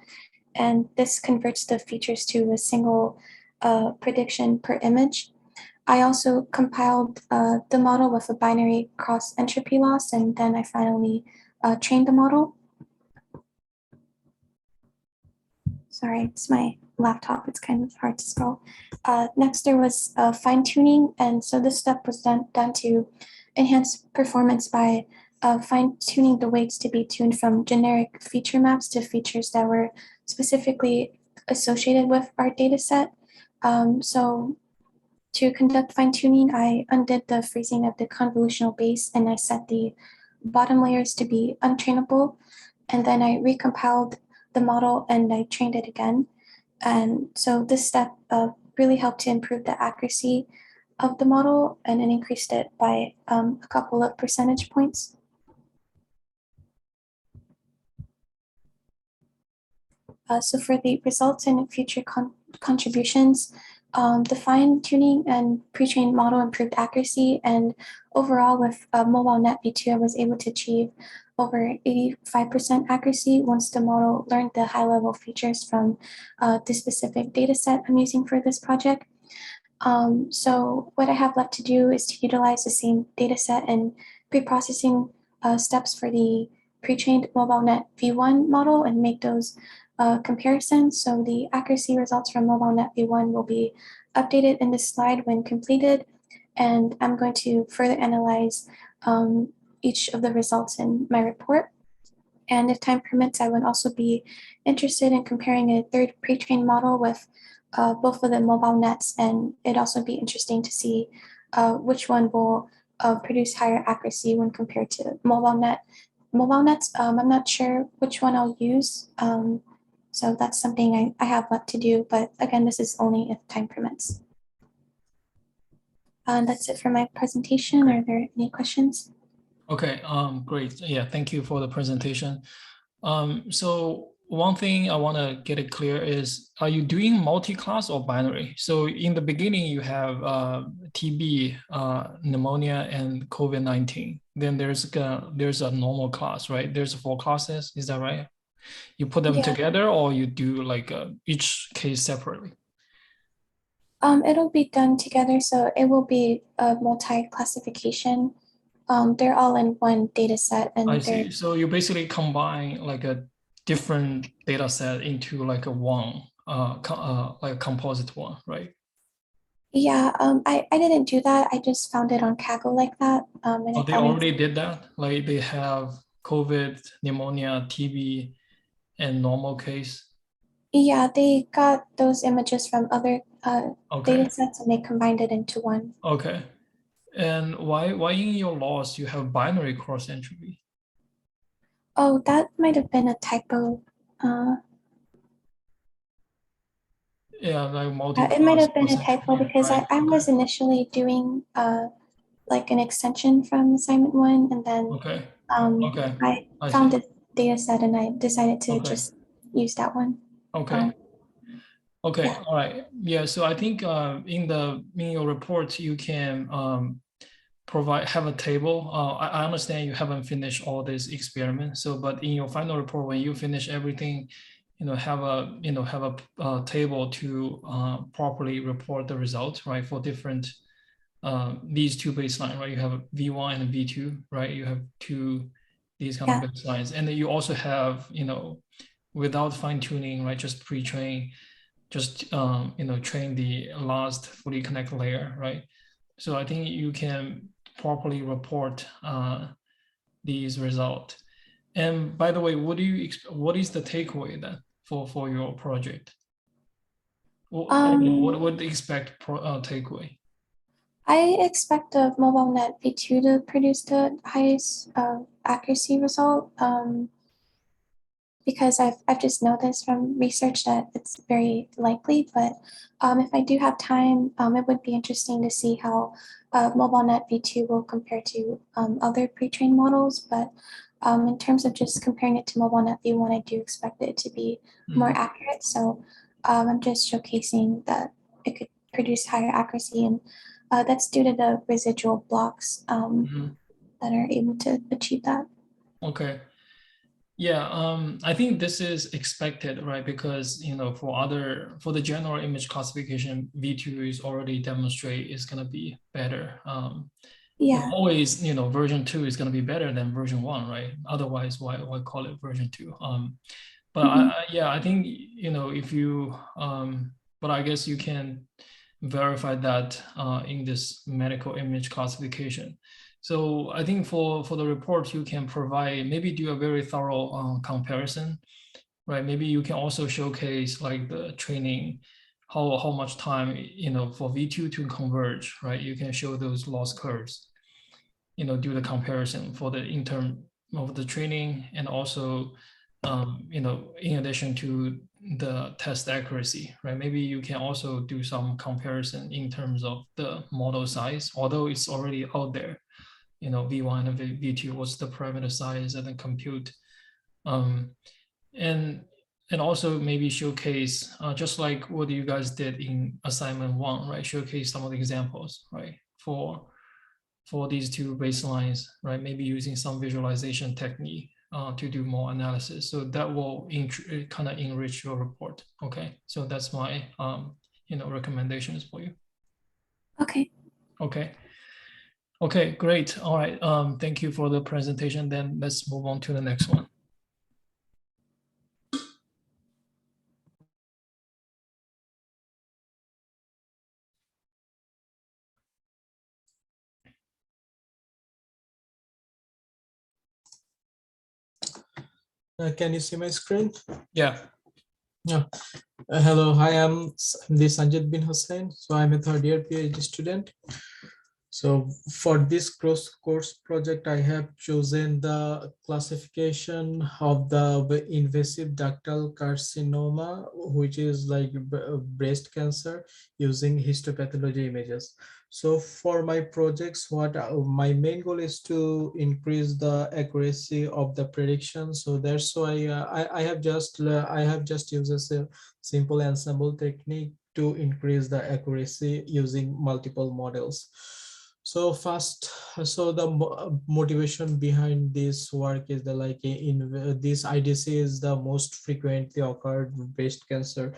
S5: and this converts the features to a single prediction per image. I also compiled the model with a binary cross entropy loss, and then I finally trained the model. Sorry, it's my laptop. It's kind of hard to scroll. Next, there was fine tuning, and so this step was done to enhance performance by fine tuning the weights to be tuned from generic feature maps to features that were specifically associated with our data set. So to conduct fine tuning, I undid the freezing of the convolutional base, and I set the bottom layers to be untrainable. And then I recompiled the model and I trained it again. And so this step really helped to improve the accuracy of the model, and it increased it by a couple of percentage points. So for the results and future contributions, the fine tuning and pre-trained model improved accuracy, and overall with MobileNet v2, I was able to achieve over 85% accuracy once the model learned the high-level features from the specific data set I'm using for this project. So what I have left to do is to utilize the same data set and pre-processing steps for the pre-trained MobileNet v1 model and make those comparisons. So the accuracy results from MobileNet v1 will be updated in this slide when completed, and I'm going to further analyze each of the results in my report. And if time permits, I would also be interested in comparing a third pre-trained model with both of the mobile nets, and it'd also be interesting to see which one will produce higher accuracy when compared to mobile nets. I'm not sure which one I'll use, so that's something I have left to do, but again, this is only if time permits. That's it for my presentation. Are there any questions?
S2: Okay, great. Yeah, thank you for the presentation. So one thing I want to get it clear is, are you doing multi-class or binary? So in the beginning, you have TB, pneumonia, and COVID-19. Then there's a normal class, right? There's 4 classes. Is that right? You put them
S5: Yeah.
S2: together, or you do like each case separately?
S5: It'll be done together, so it will be a multi-classification. They're all in one data set,
S2: I
S5: and they're
S2: see. So you basically combine like a different data set into like a one, like a composite one, right?
S5: yeah. I didn't do that. I just found it on Kaggle like that. And I
S2: Oh, they
S5: thought
S2: already did that? Like they have COVID, pneumonia, TB, and normal case?
S5: yeah, they got those images from other
S2: Okay,
S5: data sets and they combined it into one.
S2: okay. And why in your loss you have binary cross entropy?
S5: Oh, that might have been a typo.
S2: Yeah, like
S5: It might
S2: multi-class
S5: have been
S2: cross
S5: a typo
S2: entropy,
S5: because
S2: right?
S5: I
S2: Okay,
S5: was initially doing like an extension from assignment 1, and then
S2: okay, okay.
S5: I
S2: I
S5: found
S2: see.
S5: this data set and I decided to
S2: Okay,
S5: just use that one.
S2: okay. Okay,
S5: Yeah.
S2: all right. Yeah, so I think in your report you can have a table. I understand you haven't finished all this experiment. So, but in your final report, when you finish everything, have a table to properly report the results, right? For different these 2 baseline, right? You have V1 and V2, right? You have these kind
S5: Yeah.
S2: of baselines, and then you also have without fine tuning, right? Just pre-train, just train the last fully connect layer, right? So I think you can properly report these results. And by the way, what is the takeaway then for your project? What would expect takeaway?
S5: I expect the MobileNet V2 to produce the highest accuracy result because I've just noticed from research that it's very likely. But if I do have time, it would be interesting to see how MobileNet V2 will compare to other pre-trained models. But in terms of just comparing it to MobileNet V1, I do expect it to be more accurate. So I'm just showcasing that it could produce higher accuracy, and that's due to the residual blocks that are able to achieve that.
S2: Okay. Yeah, I think this is expected, right? Because for the general image classification, V2 is already demonstrate is gonna be better.
S5: Yeah.
S2: Always, version 2 is gonna be better than version 1, right? Otherwise, why call it version 2? But I think if you but I guess you can verify that in this medical image classification. So I think for the report, you can provide, maybe do a very thorough comparison, right? Maybe you can also showcase like the training, how much time, for V2 to converge, right? You can show those loss curves, do the comparison for the in term of the training, and also, in addition to the test accuracy, right? Maybe you can also do some comparison in terms of the model size, although it's already out there, V1 and V2, what's the parameter size and then compute. And also maybe showcase, just like what you guys did in assignment 1, right? Showcase some of the examples, right? For these 2 baselines, right? Maybe using some visualization technique to do more analysis. So that will kind of enrich your report. Okay, so that's my recommendations for you.
S5: Okay.
S2: Okay. Okay, great. All right. Thank you for the presentation. Then let's move on to the next one.
S6: Can you see my screen?
S2: Yeah.
S6: Yeah. Hello, hi, I'm the Sanjit bin Hussain. So I'm a 3rd year PhD student. So for this course project, I have chosen the classification of the invasive ductal carcinoma, which is like breast cancer, using histopathology images. So for my projects, what my main goal is to increase the accuracy of the prediction. So that's why I have just used a simple ensemble technique to increase the accuracy using multiple models. So first, so the motivation behind this work is the like in this IDC is the most frequently occurred breast cancer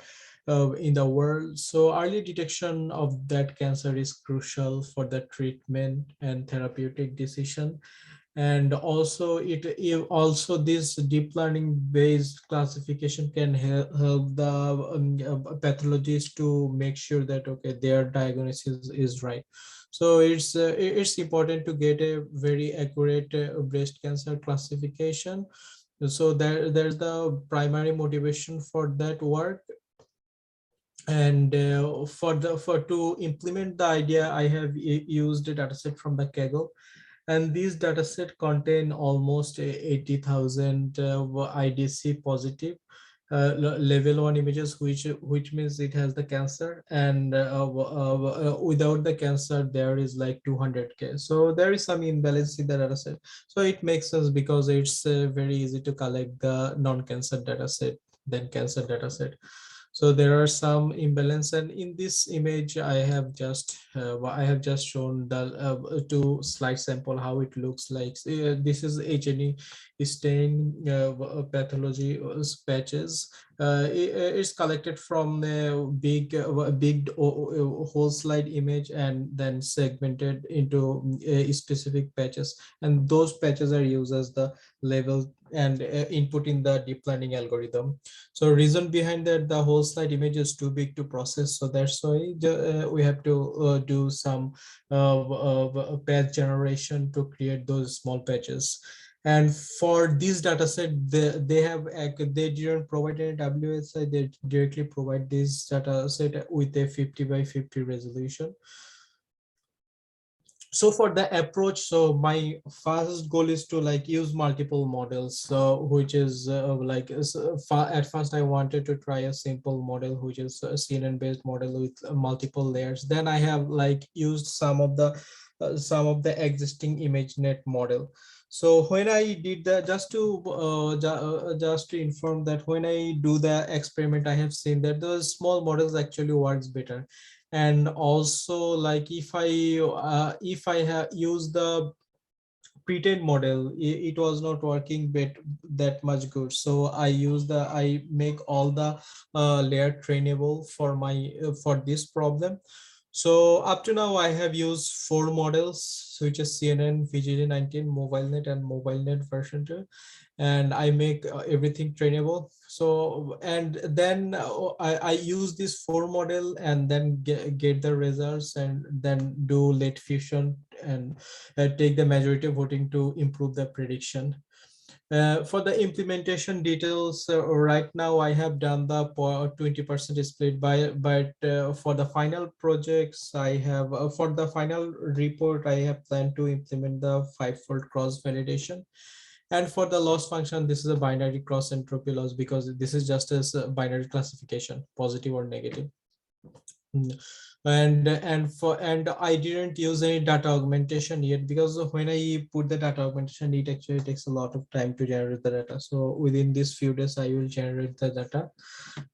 S6: in the world. So early detection of that cancer is crucial for the treatment and therapeutic decision. And also also this deep learning based classification can help the pathologists to make sure that okay, their diagnosis is right. So it's important to get a very accurate breast cancer classification. So there's the primary motivation for that work. And for to implement the idea, I have used a dataset from the Kaggle, and these dataset contain almost 80,000 IDC positive level 1 images, which means it has the cancer, and without the cancer there is like 200k. So there is some imbalance in the dataset. So it makes sense because it's very easy to collect the non-cancer dataset than cancer dataset. So there are some imbalance, and in this image I have just shown the two slide sample how it looks like. This is H&E stain pathology patches. It's collected from a big whole slide image and then segmented into specific patches, and those patches are used as the level and input in the deep learning algorithm. So reason behind that, the whole slide image is too big to process, so that's why we have to do some patch generation to create those small patches. And for this data set, they didn't provide any WSI, they directly provide this data set with a 50 by 50 resolution. So for the approach, so my first goal is to like use multiple models, so which is at first I wanted to try a simple model, which is a CNN based model with multiple layers. Then I have like used some of the existing ImageNet model. So when I did that, just to inform that when I do the experiment, I have seen that those small models actually works better. And also like if I have used the pre-trained model, it was not working that much good. So I make all the layer trainable for my for this problem. So up to now I have used 4 models, which is CNN, VGG19, MobileNet, and MobileNet version 2, and I make everything trainable. So and then I use this 4 model and then get the results and then do late fusion and take the majority voting to improve the prediction. For the implementation details, right now I have done the 20% split but for the final projects I have for the final report I have planned to implement the 5-fold cross validation. And for the loss function, this is a binary cross entropy loss because this is just as a binary classification, positive or negative. And I didn't use any data augmentation yet because when I put the data augmentation, it actually takes a lot of time to generate the data. So within these few days I will generate the data.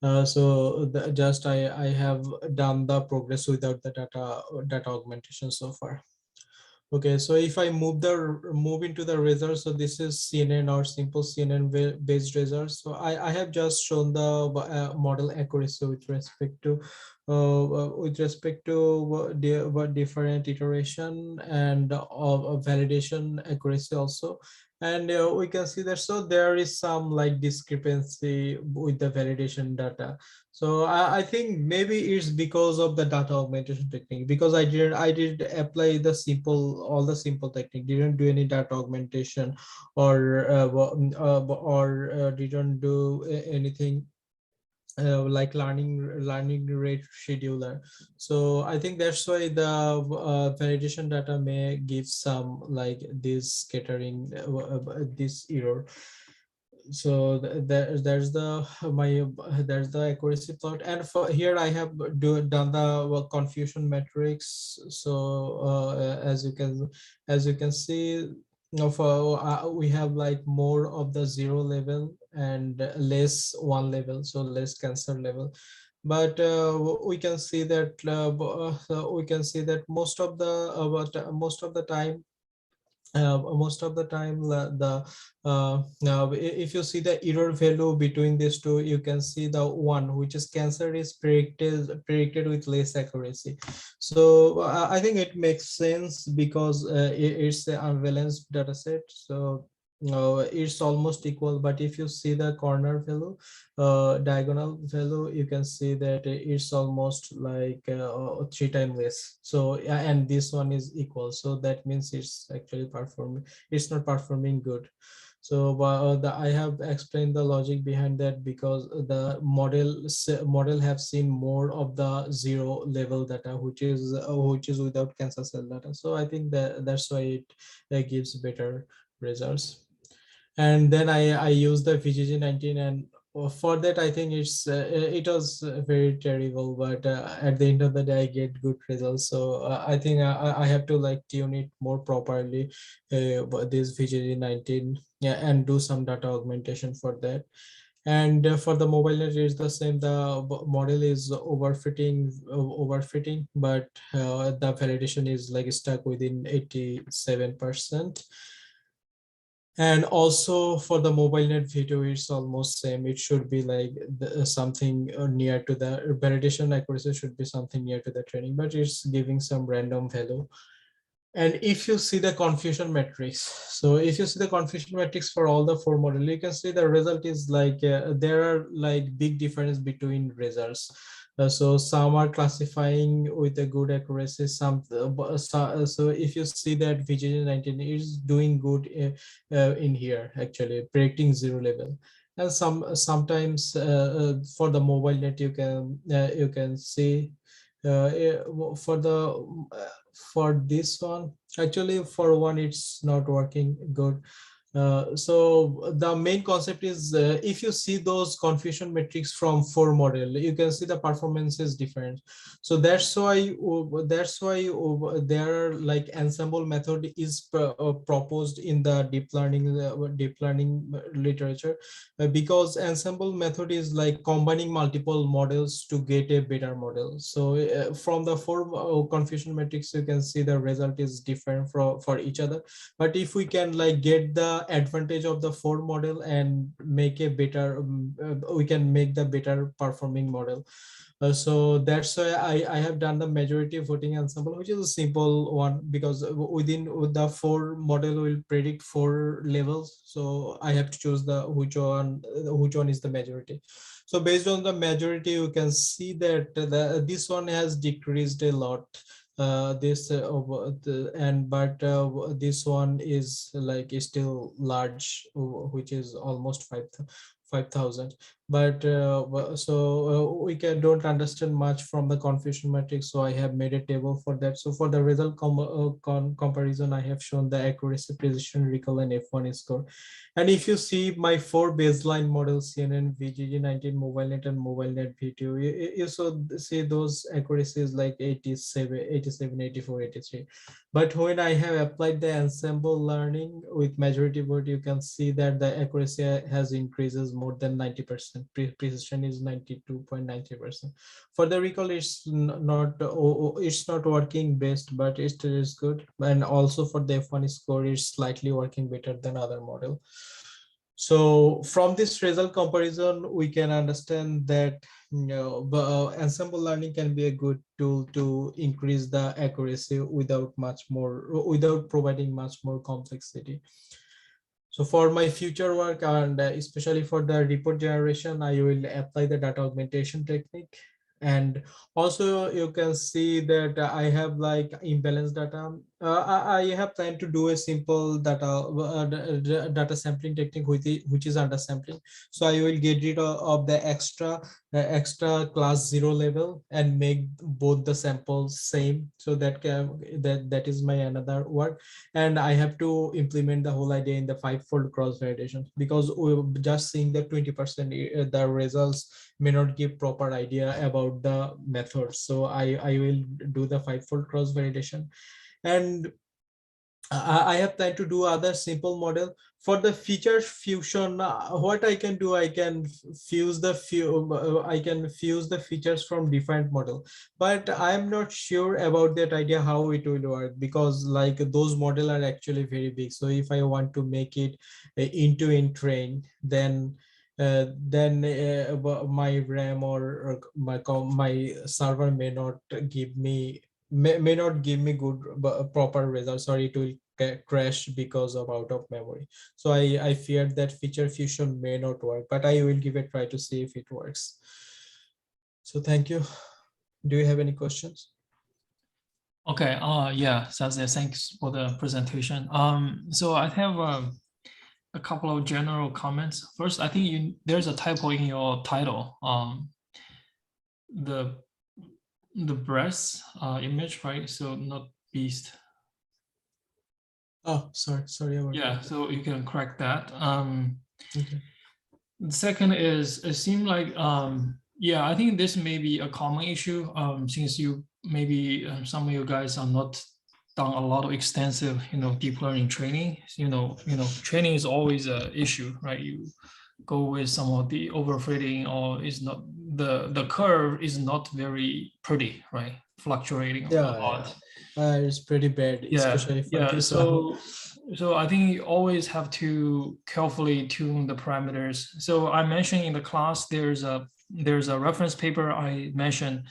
S6: I have done the progress without the data augmentation so far. Okay, so if I move into the results, so this is CNN or simple CNN based results. So I have just shown the model accuracy with respect to different iteration and validation accuracy also. And we can see that so there is some like discrepancy with the validation data. So I think maybe it's because of the data augmentation technique, because I did apply all the simple technique, didn't do any data augmentation or didn't do anything like learning rate scheduler. So I think that's why the validation data may give some like this scattering, this error. So there's the there's the accuracy plot, and for here I have done the confusion matrix. So as you can see, for we have like more of the 0 level and less 1 level, so less cancer level. But we can see that most of the time, now if you see the error value between these two, you can see the one which is cancer is predicted with less accuracy. So I think it makes sense because it's an unbalanced data set. So it's almost equal, but if you see the corner value, diagonal value, you can see that it's almost like 3 times less. So and this one is equal, so that means it's actually it's not performing good. So I have explained the logic behind that because the model have seen more of the 0 level data, which is without cancer cell data. So I think that's why it gives better results. And then I use the VGG19, and for that I think it was very terrible, but at the end of the day I get good results. So I think I have to like tune it more properly, but this VGG19, yeah, and do some data augmentation for that. And for the mobile net, it's the same. The model is overfitting, but the validation is like stuck within 87%. And also for the mobile net video, it's almost same. It should be like something near to the validation accuracy should be something near to the training, but it's giving some random value. And if you see the confusion matrix, so if you see the confusion matrix for all the 4 model, you can see the result is like there are like big difference between results. So some are classifying with a good accuracy, so if you see that VGG19 is doing good in here, actually predicting 0 level. And sometimes for the mobile net, you can see for this one, actually for one it's not working good. So the main concept is if you see those confusion metrics from 4 model, you can see the performance is different. So that's why there are like ensemble method is proposed in the deep learning literature, because ensemble method is like combining multiple models to get a better model. So from the 4 confusion metrics, you can see the result is different for each other. But if we can like get the advantage of the 4 model and make a better, we can make the better performing model. So that's why I have done the majority voting ensemble, which is a simple one, because within the 4 model will predict 4 levels. So I have to choose the which one is the majority. So based on the majority, you can see that this one has decreased a lot. This this one is like is still large, which is almost 5,000. But we don't understand much from the confusion matrix, so I have made a table for that. So for the result comparison, I have shown the accuracy, precision, recall, and F1 score. And if you see my 4 baseline models, CNN, VGG19, MobileNet, and MobileNet V2, you see those accuracies like 87, 84, 83. But when I have applied the ensemble learning with majority vote, you can see that the accuracy has increases more than 90%. Precision is 92.90%. For the recall, it's not working best, but it still is good. And also for the F1 score, it's slightly working better than other model. So from this result comparison, we can understand that ensemble learning can be a good tool to increase the accuracy without providing much more complexity. So for my future work, and especially for the report generation, I will apply the data augmentation technique. And also you can see that I have like imbalanced data. I have planned to do a simple data sampling technique which is undersampling. So I will get rid of the extra class 0 level and make both the samples same. So that is my another work. And I have to implement the whole idea in the 5-fold cross validation, because we're just seeing the 20% the results may not give proper idea about the method. So I will do the 5-fold cross validation. And I have planned to do other simple model for the feature fusion. What I can do, I can fuse the features from different model, but I'm not sure about that idea how it will work, because like those model are actually very big. So if I want to make it end-to-end train, then my RAM or my server may not give me good proper results, or it will crash because of out of memory. So I feared that feature fusion may not work, but I will give it a try to see if it works. So thank you. Do you have any questions?
S2: Okay, yeah, Sazia, thanks for the presentation. So I have a couple of general comments. First, I think there's a typo in your title. The breast image, right? So not beast.
S6: Oh, sorry about
S2: Yeah,
S6: that.
S2: so you can correct that.
S6: Okay.
S2: The second is, it seemed like, yeah, I think this may be a common issue, since you maybe some of you guys are not done a lot of extensive, deep learning training. Training is always an issue, right? You go with some of the overfitting, or is not the curve is not very pretty, right? Fluctuating a lot.
S6: It's pretty bad, especially for this one.
S2: So I think you always have to carefully tune the parameters. So I mentioned in the class, there's a reference paper I mentioned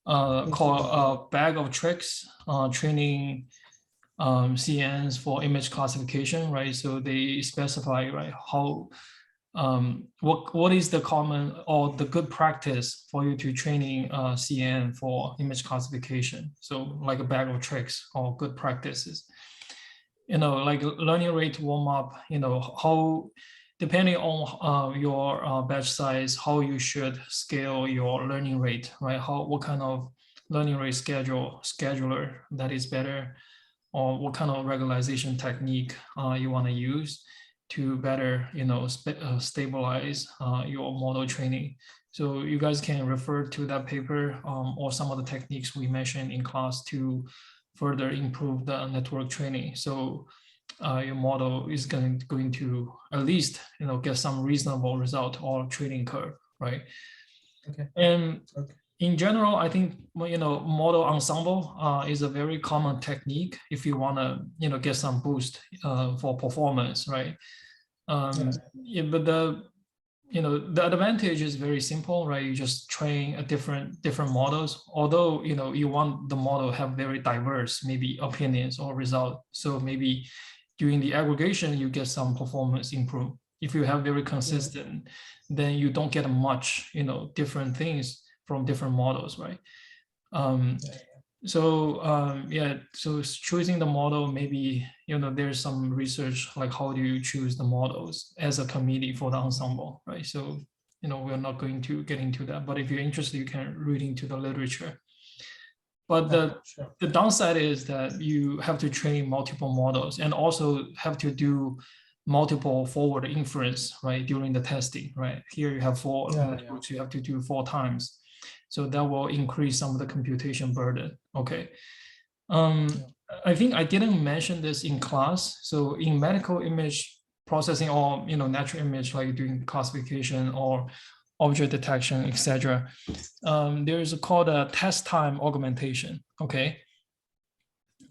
S2: called Bag of Tricks, training CNNs for image classification, right? So they specify, right, how what is the common or the good practice for you to training CNN for image classification. So like a bag of tricks or good practices. Like learning rate warm up, how, depending on your batch size, how you should scale your learning rate, right? What kind of learning rate scheduler that is better, or what kind of regularization technique you want to use to better, stabilize your model training. So you guys can refer to that paper or some of the techniques we mentioned in class to further improve the network training. So your model is going to at least, get some reasonable result or training curve, right?
S6: Okay.
S2: And
S6: okay.
S2: In general, I think, model ensemble is a very common technique if you want to, get some boost for performance, right? Yeah, but the advantage is very simple, right? You just train a different models, although, you want the model have very diverse, maybe opinions or result. So maybe during the aggregation, you get some performance improve. If you have very consistent, then you don't get much, different things from different models, right? So choosing the model, maybe, there's some research, like how do you choose the models as a committee for the ensemble, right? So, we're not going to get into that, but if you're interested, you can read into the literature. But the downside is that you have to train multiple models and also have to do multiple forward inference, right, during the testing, right? Here you have 4 networks, you have to do 4 times. So that will increase some of the computation burden. Okay. I think I didn't mention this in class. So in medical image processing, or natural image, like doing classification or object detection, etc., there's called a test time augmentation. Okay.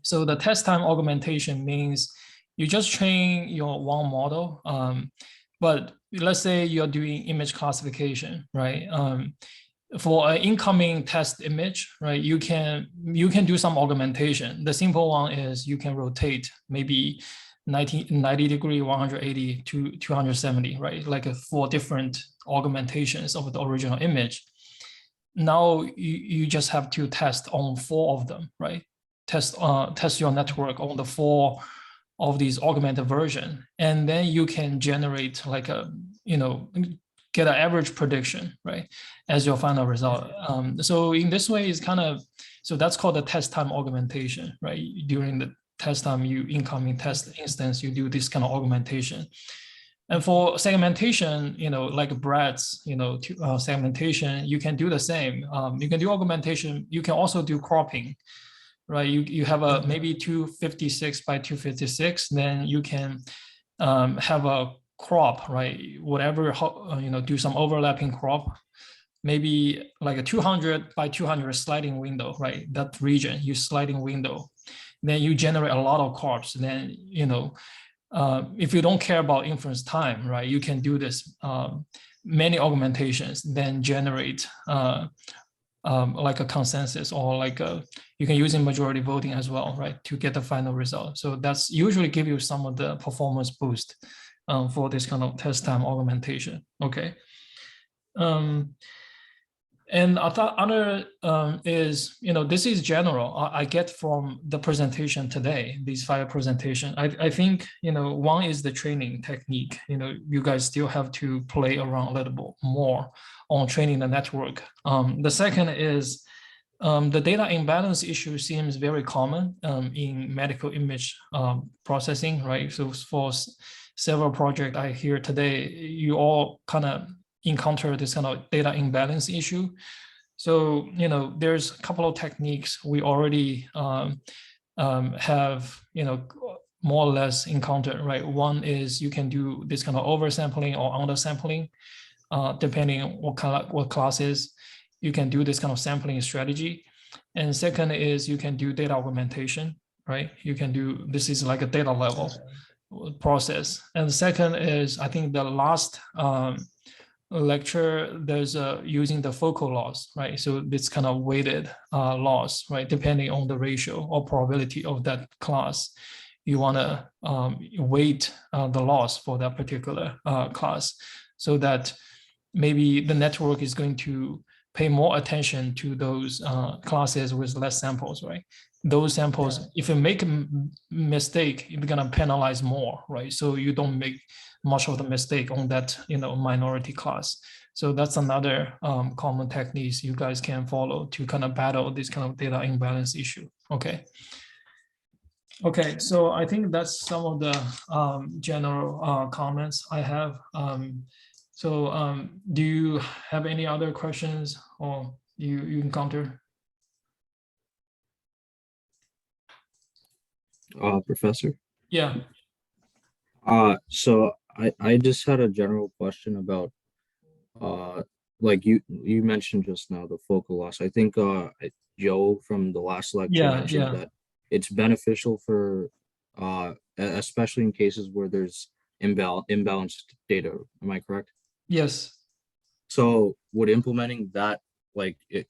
S2: So the test time augmentation means you just train your one model, but let's say you're doing image classification, right? For an incoming test image, right, you can do some augmentation. The simple one is you can rotate maybe 90 degree, 180 to 270, right? Like 4 different augmentations of the original image. Now you just have to test on 4 of them, right? test your network on the 4 of these augmented version, and then you can generate like a, get an average prediction, right, as your final result. So in this way, it's kind of, so that's called the test time augmentation, right? During the test time, incoming test instance, you do this kind of augmentation. And for segmentation, like Brad's, segmentation, you can do the same. You can do augmentation. You can also do cropping, right? You have a maybe 256 by 256, then you can have a crop, right? Whatever, do some overlapping crop, maybe like a 200 by 200 sliding window, right? That region, you sliding window, then you generate a lot of crops. Then, if you don't care about inference time, right, you can do this many augmentations, then generate like a consensus, or like you can use in majority voting as well, right, to get the final result. So that's usually give you some of the performance boost for this kind of test time augmentation. Okay. And I thought other is, this is general. I get from the presentation today, these 5 presentation. I think, one is the training technique. You guys still have to play around a little bit more on training the network. The second is the data imbalance issue seems very common in medical image processing, right? So for several projects I hear today, you all kind of encounter this kind of data imbalance issue. So, there's a couple of techniques we already have, more or less encountered, right? One is you can do this kind of oversampling or undersampling, depending on what classes. You can do this kind of sampling strategy. And second is you can do data augmentation, right? You can do, this is like a data level process. And the second is, I think the last lecture, there's using the focal loss, right? So this kind of weighted loss, right? Depending on the ratio or probability of that class, you want to weight the loss for that particular class, so that maybe the network is going to pay more attention to those classes with less samples, right? Those samples, if you make a mistake, you're gonna penalize more, right? So you don't make much of the mistake on that, minority class. So that's another common techniques you guys can follow to kind of battle this kind of data imbalance issue. Okay. Okay, so I think that's some of the general comments I have. Do you have any other questions or you encounter?
S4: Professor?
S2: Yeah.
S4: So I just had a general question about like you mentioned just now the focal loss. I think Joe from the last lecture mentioned that it's beneficial for especially in cases where there's imbalanced data. Am I correct?
S2: Yes.
S4: So would implementing that, like if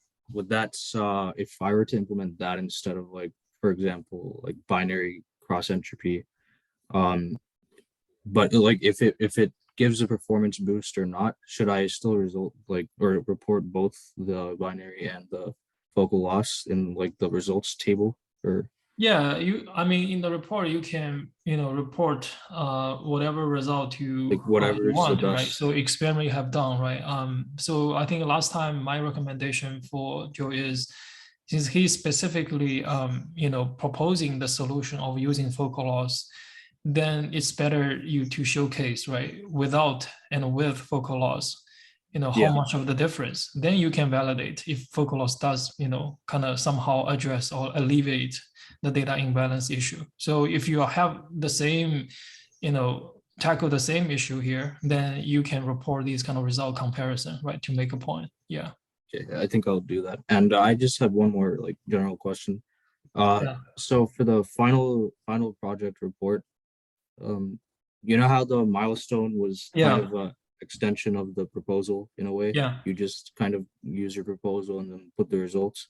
S4: I were to implement that instead of, like, for example, like binary cross entropy, but like if it gives a performance boost or not, should I still report both the binary and the focal loss in like the results table? Or
S2: yeah, I mean, in the report you can report whatever result you
S4: like whatever
S2: you
S4: is
S2: want,
S4: the
S2: right?
S4: best.
S2: So experiment you have done, right? So I think last time my recommendation for Joe is, since he's specifically proposing the solution of using focal loss, then it's better you to showcase, right, without and with focal loss, how much of the difference. Then you can validate if focal loss does, kind of somehow address or alleviate the data imbalance issue. So if you have the same, tackle the same issue here, then you can report these kind of result comparison, right, to make a point. Yeah.
S4: Okay, I think I'll do that. And I just had one more like general question. So for the final project report, you know how the milestone was kind of a extension of the proposal in a way?
S2: Yeah.
S4: You just kind of use your proposal and then put the results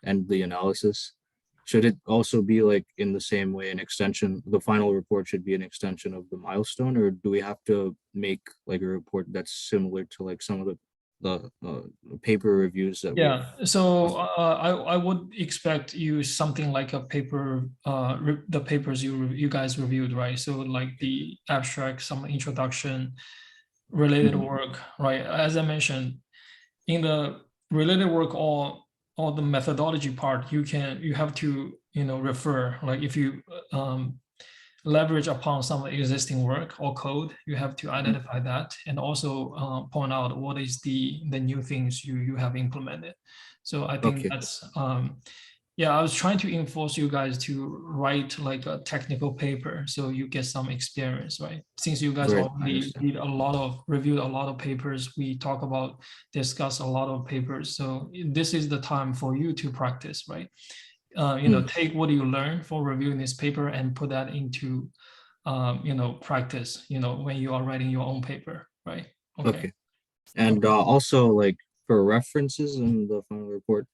S4: and the analysis. Should it also be like in the same way an extension? The final report should be an extension of the milestone, or do we have to make like a report that's similar to like some of the paper reviews that we.
S2: Yeah, so I would expect you something like a paper, the papers you guys reviewed, right? So like the abstract, some introduction, related
S4: Mhm.
S2: work, right? As I mentioned, in the related work, all the methodology part, you have to, refer, like if you leverage upon some existing work or code, you have to identify that and also point out what is the new things you have implemented. So I think
S4: Okay.
S2: that's yeah, I was trying to enforce you guys to write like a technical paper so you get some experience, right? Since you guys
S4: Right, I
S2: already
S4: understand.
S2: reviewed a lot of papers, we discuss a lot of papers. So this is the time for you to practice, right? Take what you learn for reviewing this paper and put that into, practice, when you are writing your own paper, right?
S4: Okay. And also like for references in the final report,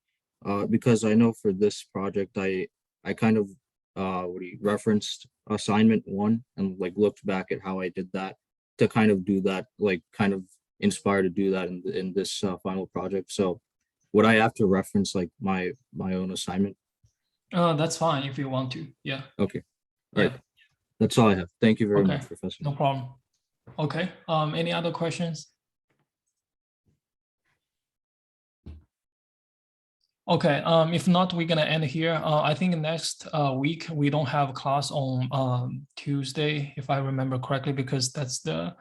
S4: because I know for this project, I kind of referenced assignment 1 and like looked back at how I did that to kind of do that, like kind of inspired to do that in this final project. So would I have to reference like my own assignment?
S2: That's fine if you want to. Yeah.
S4: Okay. All right.
S2: Yeah.
S4: That's all I have. Thank you very
S2: Okay.
S4: much, Professor.
S2: No problem. Okay. Any other questions? Okay. If not, we're gonna end here. I think next week we don't have class on Tuesday, if I remember correctly, because that's the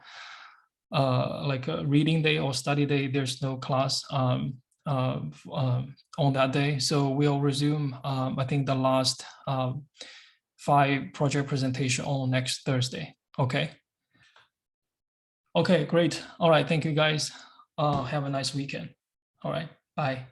S2: like a reading day or study day. There's no class on that day, so we'll resume. I think the last 5 project presentation on next Thursday. Okay. Okay, great. All right. Thank you guys. Have a nice weekend. All right. Bye.